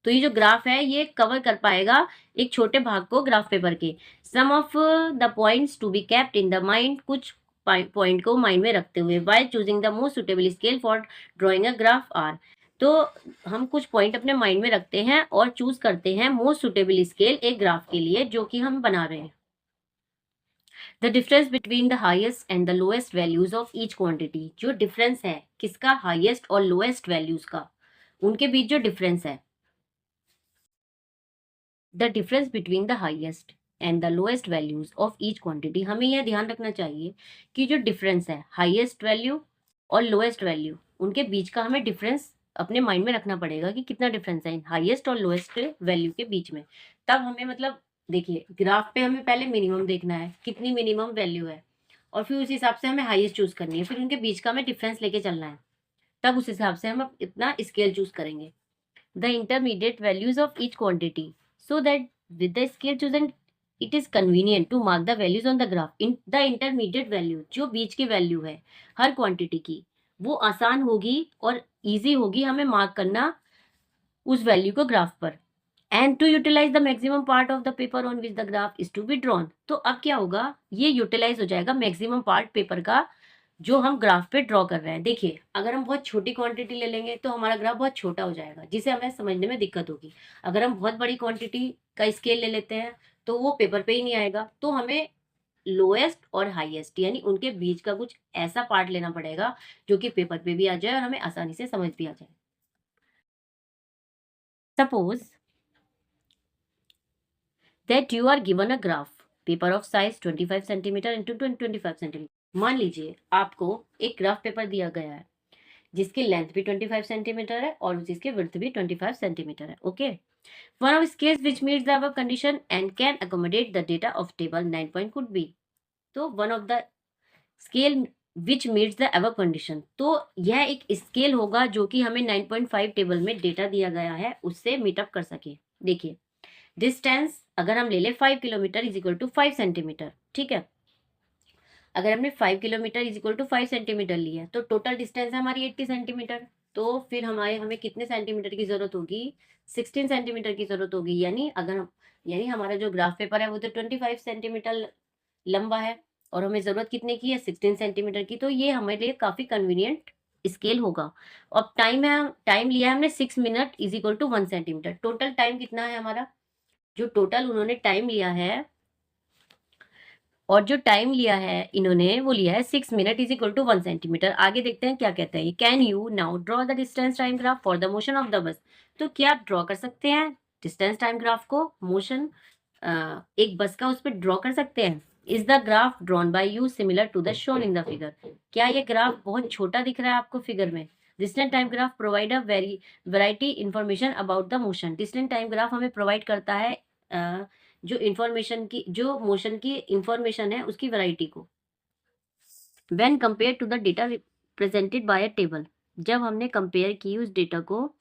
तो ये जो ग्राफ है ये कवर कर पाएगा एक छोटे भाग को ग्राफ पेपर के. Some of the points to be kept in the mind, कुछ पॉइंट को माइंड में रखते हुए, by choosing the most suitable scale for drawing a graph are. तो हम कुछ पॉइंट अपने माइंड में रखते हैं और चूज करते हैं मोस्ट सुटेबल स्केल एक ग्राफ के लिए जो कि हम बना रहे हैं. The difference between the highest and the lowest values of each quantity. जो डिफरेंस है किसका, हाइएस्ट और लोएस्ट वैल्यूज का, उनके बीच जो डिफरेंस है, the difference between the highest and the lowest values of each quantity. हमें यह ध्यान रखना चाहिए कि जो डिफरेंस है हाईएस्ट वैल्यू और लोएस्ट वैल्यू, उनके बीच का हमें डिफरेंस अपने माइंड में रखना पड़ेगा कि कितना डिफरेंस है हाईएस्ट और लोएस्ट वैल्यू के बीच में. तब हमें, मतलब देखिए ग्राफ पे हमें पहले मिनिमम देखना है कितनी मिनिमम वैल्यू है, और फिर उस हिसाब से हमें हाईएस्ट चूज करनी है, फिर उनके बीच का हमें डिफरेंस लेके चलना है. तब उस हिसाब से हम इतना स्केल चूज करेंगे. The intermediate values of each quantity, so that with the scale chosen it is convenient to mark the values on the graph. In the intermediate value, जो बीच की वैल्यू है हर क्वांटिटी की, वो आसान होगी और इजी होगी हमें मार्क करना उस वैल्यू को ग्राफ पर. And to utilise the maximum part of the paper on which the graph is to be drawn. तो अब क्या होगा, ये यूटिलाइज हो जाएगा मैक्सिमम पार्ट पेपर का जो हम ग्राफ पे ड्रॉ कर रहे हैं. देखिए अगर हम बहुत छोटी क्वांटिटी ले लेंगे तो हमारा ग्राफ बहुत छोटा हो जाएगा जिसे हमें समझने में दिक्कत होगी. अगर हम बहुत बड़ी क्वांटिटी का स्केल ले लेते हैं तो वो पेपर पे ही नहीं आएगा. तो हमें लोएस्ट और हाईएस्ट यानी उनके बीच का कुछ ऐसा पार्ट लेना पड़ेगा जो कि पेपर पे भी आ जाए और हमें आसानी से समझ भी आ जाए. Suppose that you are given a graph paper of size 25 centimetre into 25 centimetre. मान लीजिए आपको एक ग्राफ पेपर दिया गया है जिसकी लेंथ भी 25 सेंटीमीटर है और जिसकी विड्थ भी 25 सेंटीमीटर है. Okay, one of scales which meets the above condition and can accommodate the data of table 9 point could be. तो one of the scale which meets the above condition, तो यह एक scale होगा जो कि हमें 9.5 टेबल में डेटा दिया गया है उससे मीटअप कर सके. देखिए डिस्टेंस अगर हम ले ले 5 kilometre is equal to 5 centimetre. ठीक है, अगर हमने 5 kilometre is equal to 5 centimetre लिया तो टोटल डिस्टेंस है हमारी 80 सेंटीमीटर. तो फिर हमें कितने सेंटीमीटर की जरूरत होगी, 16 सेंटीमीटर की जरूरत होगी. यानी हमारा जो ग्राफ पेपर है वो तो 25 सेंटीमीटर लंबा है और हमें जरूरत कितने की है, 16 सेंटीमीटर की. तो ये हमारे लिए काफी कन्वीनियंट स्केल होगा। अब टाइम लिया है हमने 6 minute is equal to 1 centimetre. Total time कितना है हमारा, जो टोटल उन्होंने टाइम लिया है, और जो टाइम लिया है इन्होंने वो लिया है 6 minute is equal to 1 centimetre. आगे देखते हैं क्या कहते हैं। Can you now draw the distance time graph for the motion of the bus. तो क्या आप ड्रॉ कर सकते हैं डिस्टेंस टाइम ग्राफ को, मोशन एक बस का उस पर ड्रॉ कर सकते हैं। Is the graph drawn by you similar to the shown in the figure. क्या ये ग्राफ बहुत छोटा दिख रहा है आपको फिगर में। Distance time graph provide a variety information about the motion. Distance time graph हमें प्रोवाइड करता है जो मोशन की इंफॉर्मेशन है उसकी वैरायटी को। When compare to the data presented by a table. जब हमने कंपेयर की उस डेटा को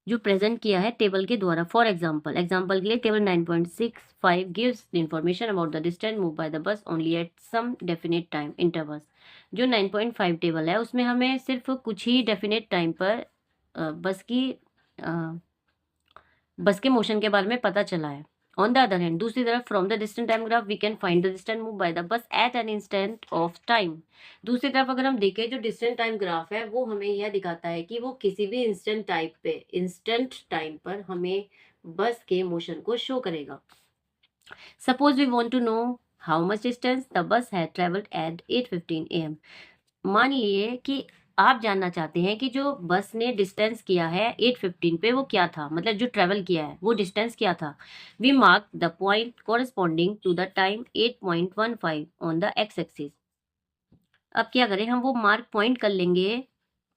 जो प्रेजेंट किया है टेबल के द्वारा। फॉर एग्जाम्पल के लिए table 9.65 gives information about the distance move by the bus only at some definite time intervals. जो 9.5 टेबल है उसमें हमें सिर्फ कुछ ही डेफिनेट टाइम पर बस के मोशन के बारे में पता चला है। ऑन द अदर हैंड, दूसरी तरफ, from the distance time graph we can find the distance move by the bus at an instant of time. दूसरी तरफ अगर हम देखें जो डिस्टेंस टाइम ग्राफ है वो हमें यह दिखाता है कि वो किसी भी इंस्टेंट टाइम पर हमें बस के मोशन को शो करेगा। Suppose we want to know how much distance the bus had travelled at 8:15 AM। मान लिए कि आप जानना चाहते हैं कि जो बस ने डिस्टेंस किया है 8:15 पे वो क्या था, मतलब जो ट्रेवल किया है वो डिस्टेंस क्या था। We mark the point corresponding to the time 8.15 on the x axis. अब क्या करें, हम वो मार्क पॉइंट कर लेंगे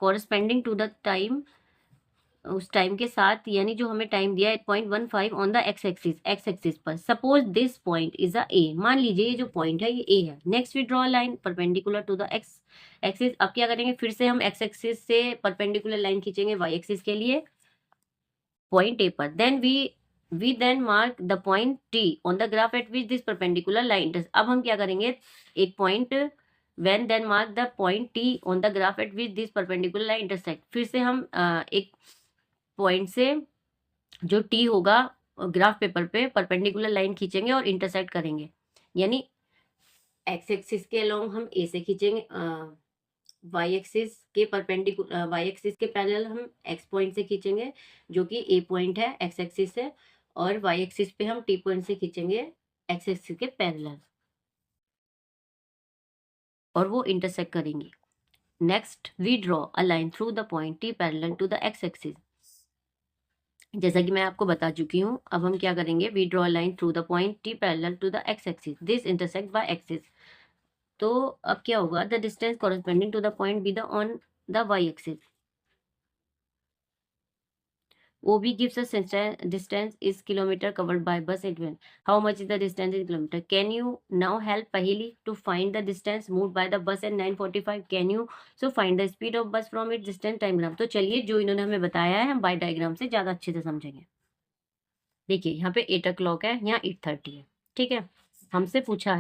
कोरस्पॉन्डिंग टू द टाइम, उस टाइम के साथ, यानी जो हमें टाइम दिया 8.15 ऑन द एक्स एक्सिस पर। Suppose this point is a A. मान लीजिए ये जो पॉइंट है ये ए है। Next we draw line perpendicular to the x axis. अब क्या करेंगे, फिर से हम एक्स एक्सिस से परपेंडिकुलर लाइन खींचेंगे वाई एक्सिस के लिए पॉइंट ए पर। Then we then mark the point T on the graph at which this perpendicular line. अब हम क्या करेंगे, एक point when then mark the point t on the graph at which this perpendicular line intersect। फिर से हम एक point से जो टी होगा ग्राफ पेपर पे परपेंडिकुलर लाइन खींचेंगे और इंटरसेक्ट करेंगे। यानी एक्स एक्सिस के अलोंग हम ए से खींचेंगे, वाई एक्सिस के पैरेलल हम एक्स पॉइंट से खींचेंगे जो कि ए पॉइंट है एक्स एक्सिस से, और वाई एक्सिस पे हम टी पॉइंट से खींचेंगे एक्स एक्सिस के पैरेलल, और वो इंटरसेक्ट करेंगे। Next we draw a line through the point T parallel to the x axis. जैसा कि मैं आपको बता चुकी हूँ, अब हम क्या करेंगे, we draw line through the point T parallel to the x axis, this intersect by axis. तो अब क्या होगा, the distance corresponding to the point B the on the Y axis. OB gives us distance is kilometer covered by bus at when. How much is the distance in kilometer? Can you now help Pahili to find the distance moved by the bus at 9:45? Can you so find the speed of bus from its distance time graph? तो चलिए जो इन्होंने हमें बताया है हम bye diagram से ज़्यादा अच्छे से समझेंगे। देखिए यहाँ पे 8 o'clock है, यहाँ 8:30 है, ठीक है। हमसे पूछा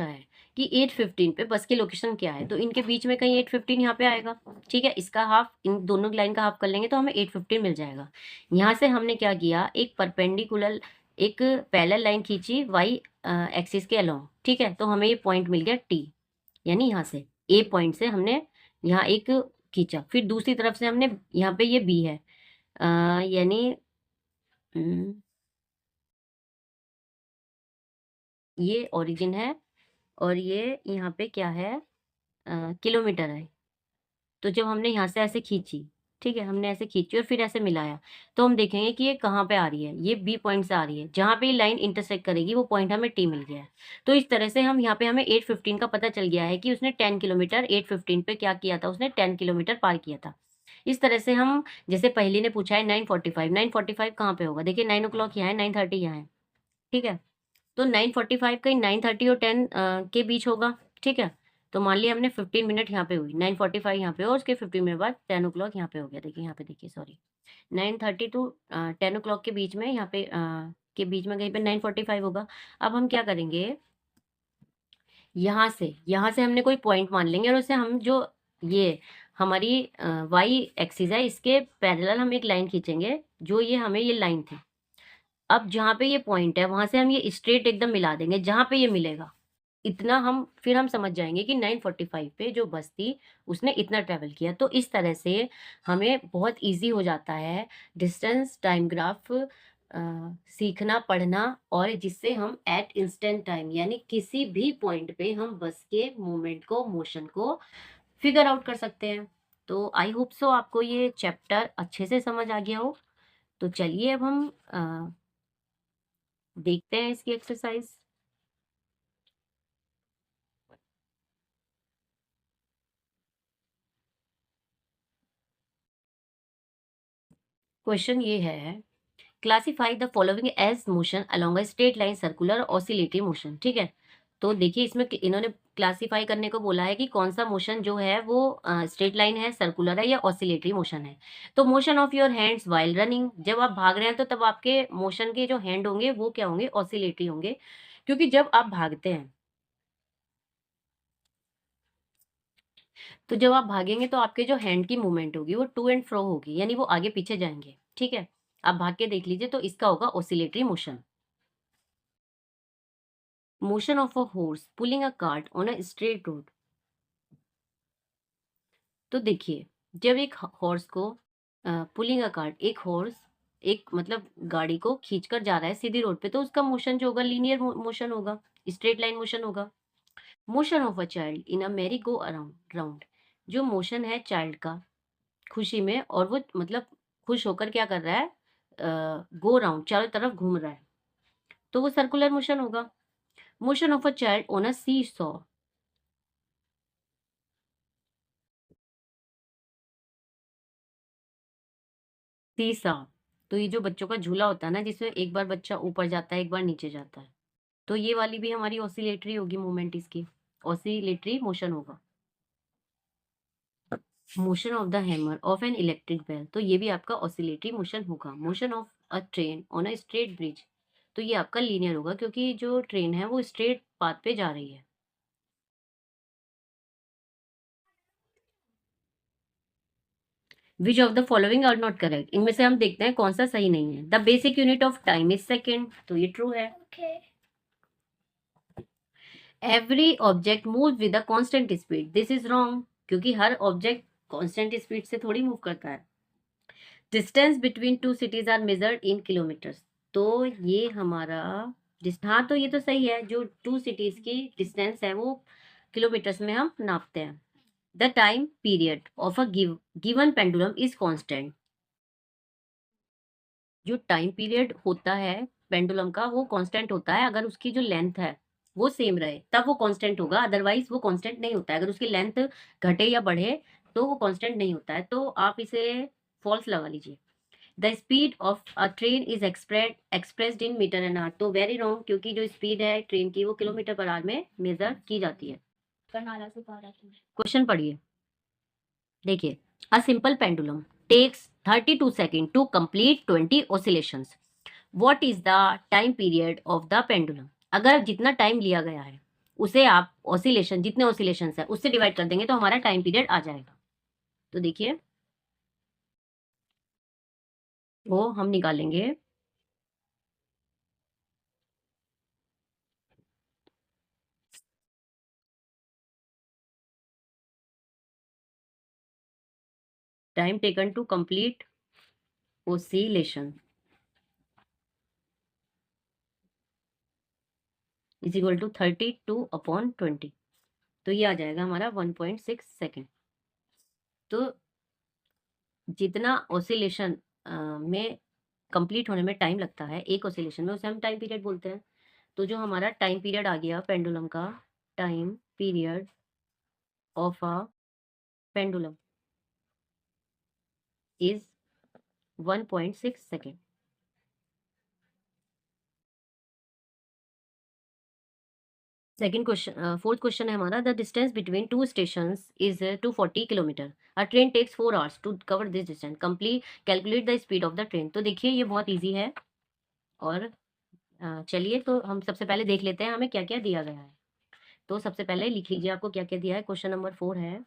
है कि 8:15 पे बस की लोकेशन क्या है, तो इनके बीच में कहीं 8:15 यहाँ पे आएगा, ठीक है। इसका हाफ, इन दोनों लाइन का हाफ कर लेंगे तो हमें 8:15 मिल जाएगा। यहाँ से हमने क्या किया, एक पैरेलल लाइन खींची वाई एक्सिस के अलोंग, ठीक है। तो हमें ये पॉइंट मिल गया टी, यानी यहाँ से ए पॉइंट से हमने यहाँ एक खींचा। फिर दूसरी तरफ से हमने यहाँ पे ये बी है, यानी ये ओरिजिन है और ये यहाँ पे क्या है, किलोमीटर है। तो जब हमने यहाँ से ऐसे खींची, ठीक है, हमने ऐसे खींची और फिर ऐसे मिलाया, तो हम देखेंगे कि ये कहाँ पे आ रही है, ये बी पॉइंट से आ रही है। जहाँ पे ये लाइन इंटरसेक्ट करेगी वो पॉइंट हमें टी मिल गया है। तो इस तरह से हम यहाँ पे हमें 8:15 का पता चल गया है कि उसने 10 किलोमीटर 8:15 पे क्या किया था, उसने 10 किलोमीटर पार किया था। इस तरह से हम, जैसे पहले ने पूछा है 9:45 कहाँ पे होगा, देखिए 9 o'clock यहाँ है, 9:30 यहाँ है, ठीक है। तो 9:45 कहीं 9:30 और 10 के बीच होगा, ठीक है। तो मान लिया हमने 15 मिनट यहाँ पे हुई, 9:45 यहाँ पे और उसके 15 मिनट बाद 10 o'clock यहाँ पे हो गया। देखिए यहाँ पे, देखिए सॉरी, 9:30 टू 10 o'clock के बीच में, यहाँ पे के बीच में कहीं पे 9:45 होगा। अब हम क्या करेंगे, यहाँ से हमने कोई पॉइंट मान लेंगे और उसे हम जो ये हमारी वाई एक्सिस है इसके पैरेलल हम एक लाइन खींचेंगे, जो ये हमें ये लाइन थी। अब जहाँ पे ये पॉइंट है वहां से हम ये स्ट्रेट एकदम मिला देंगे जहाँ पे ये मिलेगा, इतना हम समझ जाएंगे कि 9:45 पे जो बस थी उसने इतना ट्रेवल किया। तो इस तरह से हमें बहुत इजी हो जाता है डिस्टेंस टाइम ग्राफ सीखना पढ़ना, और जिससे हम एट इंस्टेंट टाइम यानी किसी भी पॉइंट पे हम बस के मूवमेंट को मोशन को फिगर आउट कर सकते हैं। तो आई होप सो आपको ये चैप्टर अच्छे से समझ आ गया हो। तो चलिए अब हम देखते हैं इसकी एक्सरसाइज। क्वेश्चन ये है, classify the following as motion along a straight line circular oscillatory motion. ठीक है, तो देखिए इसमें इन्होंने क्लासिफाई करने को बोला है कि कौन सा मोशन जो है वो स्ट्रेट लाइन है, सर्कुलर है या ऑसिलेटरी मोशन है। तो motion of your hands while running, जब आप भाग रहे हैं तो तब आपके मोशन के जो हैंड होंगे वो क्या होंगे, ऑसिलेटरी होंगे, क्योंकि जब आप भागते हैं तो जब आप भागेंगे तो आपके जो हैंड की मूवमेंट होगी वो टू एंड फ्रो होगी, यानी वो आगे पीछे जाएंगे। ठीक है, आप भाग के देख लीजिए, तो इसका होगा oscillatory motion. Motion of a horse pulling a cart on a straight road. तो देखिए, जब एक हॉर्स को पुलिंग अ कार्ट, एक हॉर्स एक मतलब गाड़ी को खींचकर जा रहा है सीधी रोड पे, तो उसका मोशन जो होगा लीनियर मोशन होगा, स्ट्रेट लाइन मोशन होगा। Motion of a child in a merry go around round, जो मोशन है चाइल्ड का खुशी में, और वो मतलब खुश होकर क्या कर रहा है, गो राउंड, चारों तरफ घूम रहा है, तो वो सर्कुलर मोशन होगा। Motion of a child on a seesaw, सीसा, तो ये जो बच्चों का झूला होता है ना, जिसमें एक बार बच्चा ऊपर जाता है एक बार नीचे जाता है, तो ये वाली भी हमारी ऑसिलेटरी होगी मूवमेंट, इसकी ऑसिलेटरी मोशन होगा। Motion of the hammer of an electric bell, तो ये भी आपका ऑसिलेटरी मोशन होगा। Motion of a train on a straight bridge, तो ये आपका लीनियर होगा क्योंकि जो ट्रेन है वो स्ट्रेट पाथ पे जा रही है। Which of the following are not correct, इनमें से हम देखते हैं कौन सा सही नहीं है। The basic unit of time is second, तो ये ट्रू है। Every object move with a constant speed, this is wrong, क्योंकि हर ऑब्जेक्ट कांस्टेंट स्पीड से थोड़ी मूव करता है। Distance between two cities are measured in kilometres, तो ये हमारा हाँ, तो ये तो सही है, जो टू सिटीज की डिस्टेंस है वो किलोमीटर्स में हम नापते हैं। The time period of a given pendulum is constant, जो टाइम पीरियड होता है पेंडुलम का वो कांस्टेंट होता है अगर उसकी जो लेंथ है वो सेम रहे, तब वो कांस्टेंट होगा, अदरवाइज वो कांस्टेंट नहीं होता है। अगर उसकी लेंथ घटे या बढ़े तो वो कांस्टेंट नहीं होता है, तो आप इसे फॉल्स लगा लीजिए। The speed of a train is expressed in metre an hour, तो वेरी रॉन्ग, क्योंकि जो स्पीड है ट्रेन की वो किलोमीटर पर आवर में मेजर की जाती है। क्वेश्चन पढ़िए, देखिए, a simple pendulum takes 32 second to complete 20 oscillations, what is the time period of the pendulum. अगर जितना टाइम लिया गया है उसे आप ऑसिलेशन, जितने ऑसिलेशंस है उससे डिवाइड कर देंगे तो हमारा टाइम पीरियड आ जाएगा। तो देखिए, वो हम निकालेंगे, time taken to complete oscillation is equal to 32/20, तो ये आ जाएगा हमारा 1.6 सेकेंड। तो जितना ऑसिलेशन में कंप्लीट होने में टाइम लगता है एक ऑसिलेशन में, उसे हम टाइम पीरियड बोलते हैं। तो जो हमारा टाइम पीरियड आ गया पेंडुलम का, time period of a pendulum is 1.6 second. Second question, fourth question है हमारा, the distance between two station is 240 kilometre, a train takes 4 hours to cover this distance, complete calculate the speed of the train. तो देखिए ये बहुत easy है, और चलिए तो हम सबसे पहले देख लेते हैं हमें क्या क्या दिया गया है। तो सबसे पहले लिख लीजिए आपको क्या क्या दिया है। क्वेश्चन नंबर 4 है,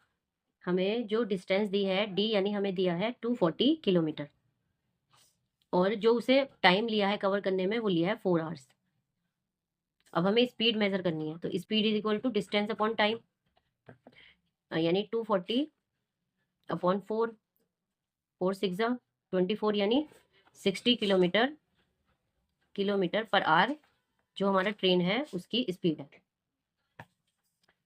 हमें जो डिस्टेंस दी है डी, यानी हमें दिया है 240 किलोमीटर, और जो उसे टाइम लिया है कवर करने में वो लिया है 4 आवर्स। अब हमें स्पीड मेजर करनी है, तो speed is equal to distance upon time, यानी 240 अपॉन 4, 4 6 24, यानी 60 किलोमीटर पर आवर जो हमारा ट्रेन है उसकी स्पीड है।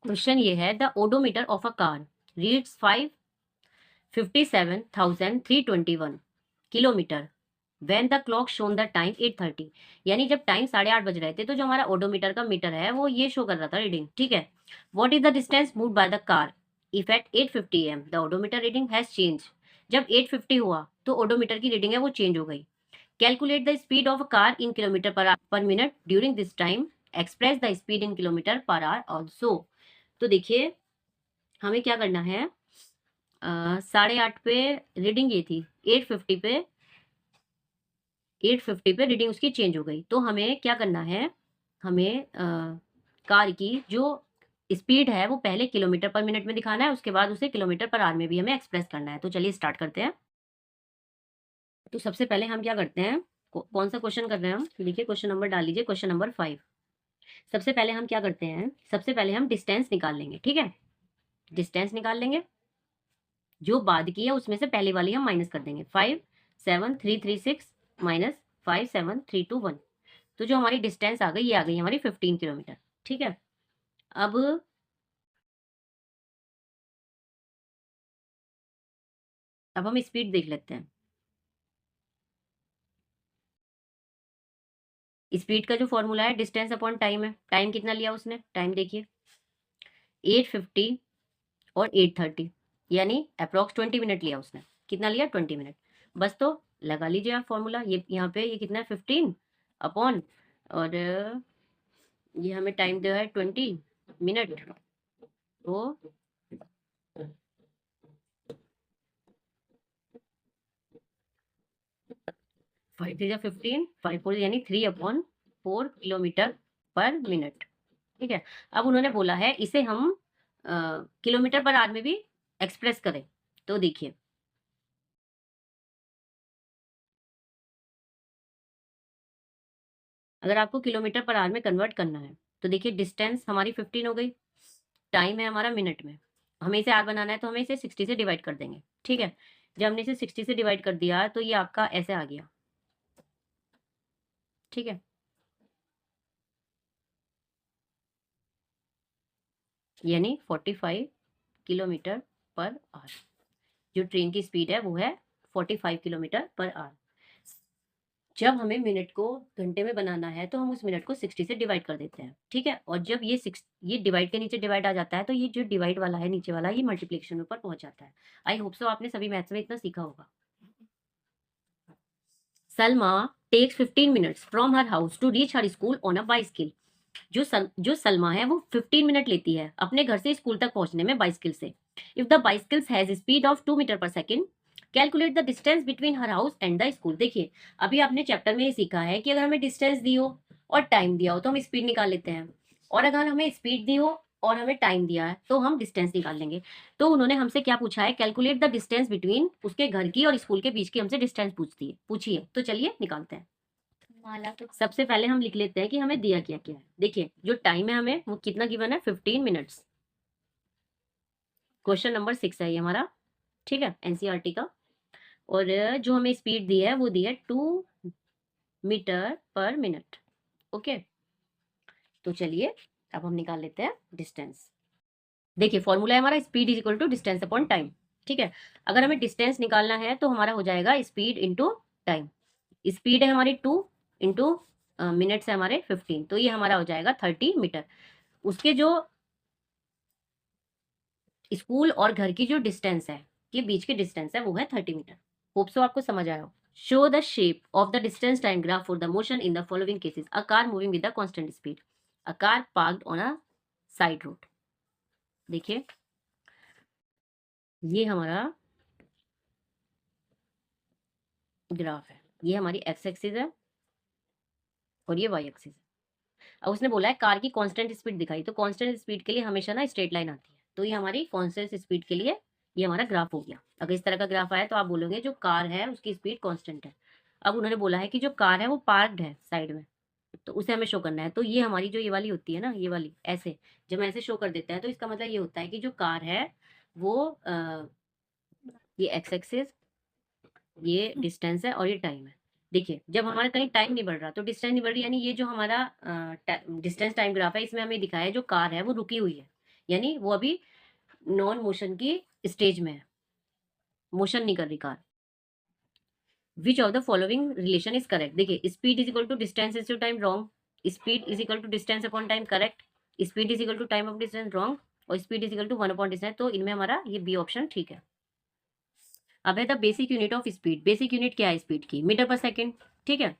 क्वेश्चन ये है, the odometer of a car reads 557,321 kilometre when the clock shown the time 8:30, यानी जब टाइम 8:30 बज रहे थे तो जो हमारा ओडोमीटर का मीटर है वो ये शो कर रहा था रीडिंग, ठीक है। What is the distance moved by the car if at 8:50 am the odometer reading has change, जब 8:50 हुआ तो ओडोमीटर की रीडिंग है वो चेंज हो गई। Calculate the speed of a car in kilometre पर minute during this time, express the speed in kilometre per our also. तो देखिए हमें क्या करना है, 8:30 पे रीडिंग ये थी, 8:50 पे रीडिंग उसकी चेंज हो गई, तो हमें क्या करना है, हमें कार की जो स्पीड है वो पहले किलोमीटर पर मिनट में दिखाना है, उसके बाद उसे किलोमीटर पर आवर में भी हमें एक्सप्रेस करना है। तो चलिए स्टार्ट करते हैं। तो सबसे पहले हम क्या करते हैं, कौन सा क्वेश्चन कर रहे हैं हम, देखिए क्वेश्चन नंबर डाल लीजिए, क्वेश्चन नंबर 5। सबसे पहले हम क्या करते हैं, सबसे पहले हम डिस्टेंस निकाल लेंगे, ठीक है। डिस्टेंस निकाल लेंगे, जो बाद की है उसमें से पहले वाली हम माइनस कर देंगे, 57336 माइनस 57321, तो जो हमारी डिस्टेंस आ गई ये आ गई हमारी 15 किलोमीटर, ठीक है। अब हम स्पीड देख लेते हैं। स्पीड का जो फॉर्मूला है डिस्टेंस अपॉन टाइम है, टाइम कितना लिया उसने, टाइम देखिए 8:50 और 8:30, यानी अप्रोक्स 20 मिनट लिया उसने, कितना लिया 20 मिनट। बस तो लगा लीजिए आप फॉर्मूला, ये यहाँ पे ये कितना है 15 अपॉन, और ये हमें टाइम दिया है 20 मिनट, तो 5 3 15, 5 4 यानी 3/4 किलोमीटर पर मिनट, ठीक है। अब उन्होंने बोला है इसे हम किलोमीटर पर आवर में भी एक्सप्रेस करें, तो देखिए अगर आपको किलोमीटर पर आवर में कन्वर्ट करना है तो देखिए डिस्टेंस हमारी 15 हो गई, टाइम है हमारा मिनट में, हमें इसे आर बनाना है तो हमें इसे 60 से डिवाइड कर देंगे, ठीक है। जब हमने इसे 60 से डिवाइड कर दिया तो ये आपका ऐसे आ गया, ठीक है। यानी 45 किलोमीटर पर आवर, जो ट्रेन की स्पीड है वो है 45 किलोमीटर पर आवर। जब हमें मिनट को घंटे में बनाना है तो हम उस मिनट को 60 से डिवाइड कर देते हैं, ठीक है। और जब ये डिवाइड के नीचे डिवाइड आ जाता है तो ये जो डिवाइड वाला है नीचे वाला ये मल्टीप्लिकेशन में ऊपर पहुंच जाता है। आई होप सो आपने सभी मैथ्स में इतना सीखा होगा। Salma takes 15 minutes from her house to reach her school on a bicycle. जो सलमा है वो 15 मिनट लेती है अपने घर से स्कूल तक पहुंचने में बाइसिकल से। If the bicycle has speed of 2 metre per second, calculate the distance between her house and the school. देखिए अभी आपने चैप्टर में ये सीखा है कि अगर हमें डिस्टेंस दी हो और टाइम दिया हो तो हम स्पीड निकाल लेते हैं, और अगर हमें स्पीड दी हो और हमें टाइम दिया है तो हम डिस्टेंस निकाल लेंगे। तो उन्होंने हमसे क्या पूछा है, कैलकुलेट द डिस्टेंस बिटवीन उसके घर की और स्कूल के बीच की हमसे डिस्टेंस पूछिए, तो चलिए निकालते हैं। सबसे पहले हम लिख लेते हैं कि हमें दिया क्या क्या है। देखिए जो टाइम है हमें वो कितना गिवन है, 15 मिनट्स। क्वेश्चन नंबर 6 है ये हमारा, ठीक है, एनसीईआरटी का। और जो हमें स्पीड दी है वो दी है 2 मीटर पर मिनट, ओके। तो चलिए अब हम निकाल लेते हैं डिस्टेंस। देखिए फॉर्मूला है हमारा speed is equal to distance upon time, ठीक है। अगर हमें डिस्टेंस निकालना है तो हमारा हो जाएगा स्पीड इंटू टाइम। स्पीड है हमारी 2 इंटू मिनट्स है हमारे 15, तो ये हमारा हो जाएगा 30 मीटर। उसके जो स्कूल और घर की जो डिस्टेंस है के बीच की डिस्टेंस है वो है 30 मीटर। होप सो आपको समझ आया हो। Show the shape of the distance time graph for the motion in the following cases, a car moving with the constant speed, a car parked on a side road. देखिए ये हमारा graph है, ये हमारी एक्स एक्सिस है और ये Y axis है। अब उसने बोला है कार की कांस्टेंट स्पीड दिखाई, तो कांस्टेंट स्पीड के लिए हमेशा ना स्ट्रेट लाइन आती है, तो ये हमारी कांस्टेंट स्पीड के लिए ये हमारा ग्राफ हो गया। अगर इस तरह का ग्राफ आया तो आप बोलोगे जो कार है उसकी स्पीड कांस्टेंट है। अब उन्होंने बोला है कि जो कार है वो पार्क्ड है साइड में, तो उसे हमें शो करना है। तो ये हमारी जो ये वाली होती है ना, ये वाली ऐसे, जब हम ऐसे शो कर देते हैं तो इसका मतलब ये होता है कि जो कार है वो ये एक्स एक्सिस, ये डिस्टेंस है और ये टाइम है। देखिए जब हमारा कहीं टाइम नहीं बढ़ रहा तो डिस्टेंस नहीं बढ़ रही, यानी ये जो हमारा डिस्टेंस टाइम ग्राफ है इसमें हमें दिखाया है जो कार है वो रुकी हुई है, यानी वो अभी नॉन मोशन की स्टेज में है, मोशन नहीं कर रही car. Which of the following relation is correct? देखिए speed is equal to distance is to time, wrong. Speed is equal to distance upon time, correct. Speed is equal to time of distance, wrong. और speed is equal to 1 upon distance, तो इनमें हमारा ये B option ठीक है। अब है the basic unit of speed. Basic unit क्या है स्पीड की? मीटर पर सेकेंड, ठीक है।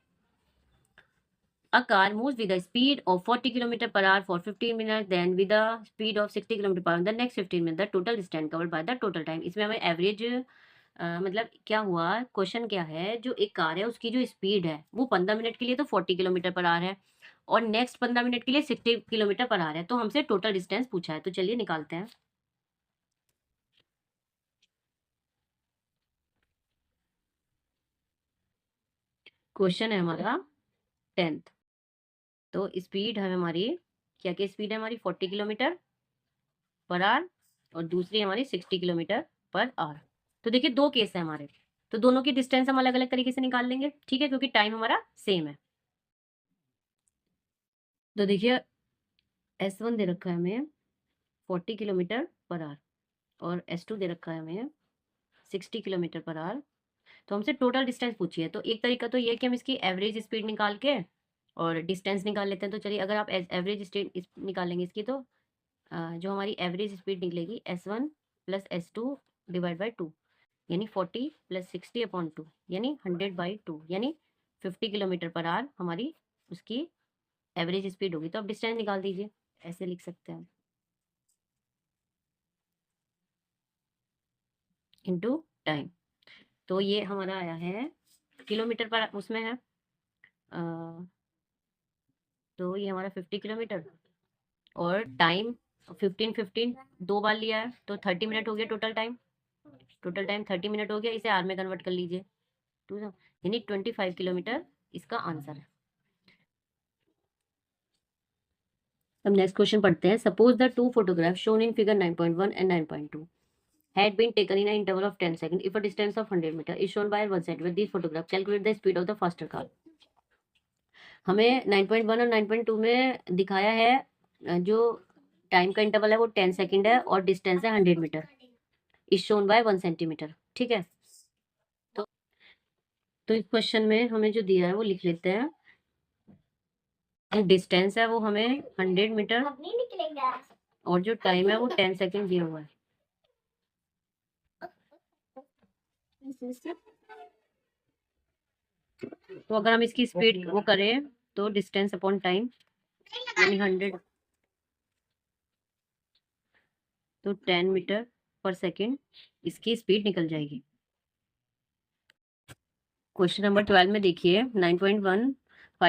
A car moves with a speed of 40 km per hour for 15 minutes, then with a speed of 60 km per hour in the next 15 minutes. The total distance covered by the total time. इसमें हमें average मतलब क्या हुआ, question क्या है, जो एक car है उसकी जो स्पीड है वो 15 मिनट के लिए तो 40 किलोमीटर पर आवर है और नेक्स्ट 15 मिनट के लिए 60 किलोमीटर पर आवर है, तो हमसे टोटल डिस्टेंस पूछा है। तो चलिए निकालते हैं। क्वेश्चन है हमारा 10th। तो स्पीड है हमारी, क्या क्या स्पीड है हमारी? 40 किलोमीटर पर आवर और दूसरी हमारी 60 किलोमीटर पर आवर। तो देखिए दो केस है हमारे, तो दोनों की डिस्टेंस हम अलग अलग तरीके से निकाल लेंगे, ठीक है, क्योंकि टाइम हमारा सेम है। तो देखिए S1 दे रखा है हमें 40 किलोमीटर पर आवर और S2 दे रखा है हमें 60 किलोमीटर पर आवर। तो हमसे टोटल डिस्टेंस पूछिए, तो एक तरीका तो ये है कि हम इसकी एवरेज स्पीड निकाल के और डिस्टेंस निकाल लेते हैं। तो चलिए अगर आप एवरेज स्पीड निकालेंगे इसकी, तो जो हमारी एवरेज स्पीड निकलेगी S1 plus S2 divide by 2, यानी 40 प्लस 60 अपॉन 2, यानी 100/2, यानी 50 किलोमीटर पर आवर हमारी उसकी एवरेज स्पीड होगी। तो आप डिस्टेंस निकाल दीजिए, ऐसे लिख सकते हैं, इनटू टाइम। तो ये हमारा आया है किलोमीटर पर, उसमें है तो ये हमारा 50 किलोमीटर और टाइम 15 दो बार लिया है तो 30 मिनट हो गया total time. Total time 30 minute हो गया, इसे आर में कन्वर्ट कर लीजिए, टू यानी 25 किलोमीटर इसका आंसर है। अब नेक्स्ट क्वेश्चन पढ़ते हैं। Suppose the two photograph shown in figure 9.1 and 9.2 had been taken in an interval of 10 seconds if a distance of 100 meter is shown by one centimeter. These photograph calculate the speed of the faster car. हमें 9.1 और 9.2 में दिखाया है जो time का interval है वो 10 second है और डिस्टेंस है 100 metre, is shown by 1 centimetre, ठीक है। तो इस क्वेश्चन में हमें जो दिया है वो लिख लेते हैं। डिस्टेंस है वो हमें 100 मीटर और जो टाइम है वो 10 सेकंड दिया हुआ है। तो अगर हम इसकी स्पीड वो करें तो डिस्टेंस अपॉन टाइम यानी 100, तो 10 मीटर पर सेकेंड इसकी स्पीड निकल जाएगी। क्वेश्चन नंबर 12 में देखिए 9.15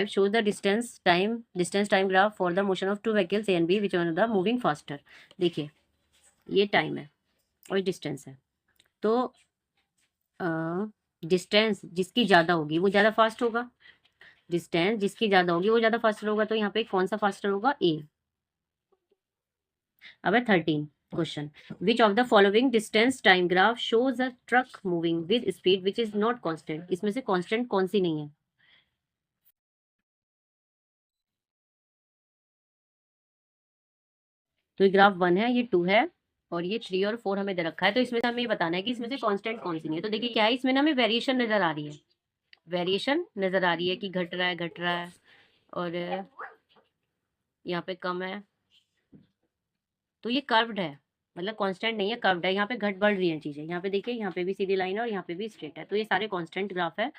shows the distance time graph for the motion of two vehicles A and B which one of the moving faster। देखिए ये टाइम है और डिस्टेंस है, तो डिस्टेंस जिसकी ज़्यादा होगी वो ज़्यादा फास्ट होगा, डिस्टेंस जिसकी ज़्यादा होगी वो ज़्यादा फास्टर होगा। तो यहाँ पे कौन सा फास्टर होगा? ए। अब है 13 question. Which of the following distance time graph shows a truck moving with speed which is not constant? इसमें से कांस्टेंट कौन सी नहीं है? तो ये ग्राफ 1 है, ये 2 है और ये 3 और 4 हमें दे रखा है। तो इसमें से हमें ये बताना है कि इसमें से कांस्टेंट कौन सी नहीं है। तो देखिए क्या है, इसमें ना हमें वेरिएशन नजर आ रही है, वेरिएशन नजर आ रही है कि घट रहा है और यहाँ पे कम है। तो ये कर्व्ड है, मतलब कांस्टेंट नहीं है, कर्व्ड है। यहाँ पे घट बढ़ रही है चीजें, यहाँ पे देखिए, यहाँ पे भी सीधी लाइन है और यहाँ पे भी स्ट्रेट है। तो ये सारे कांस्टेंट ग्राफ है।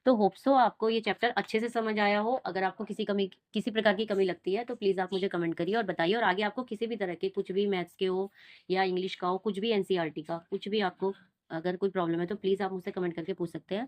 तो होप सो आपको ये चैप्टर अच्छे से समझ आया हो। अगर आपको किसी प्रकार की कमी लगती है तो प्लीज़ आप मुझे कमेंट करिए और बताइए। और आगे आपको किसी भी तरह के कुछ भी मैथ्स के हो या इंग्लिश का हो, कुछ भी एनसीईआरटी का कुछ भी आपको अगर कोई प्रॉब्लम है तो प्लीज़ आप मुझसे कमेंट करके पूछ सकते हैं।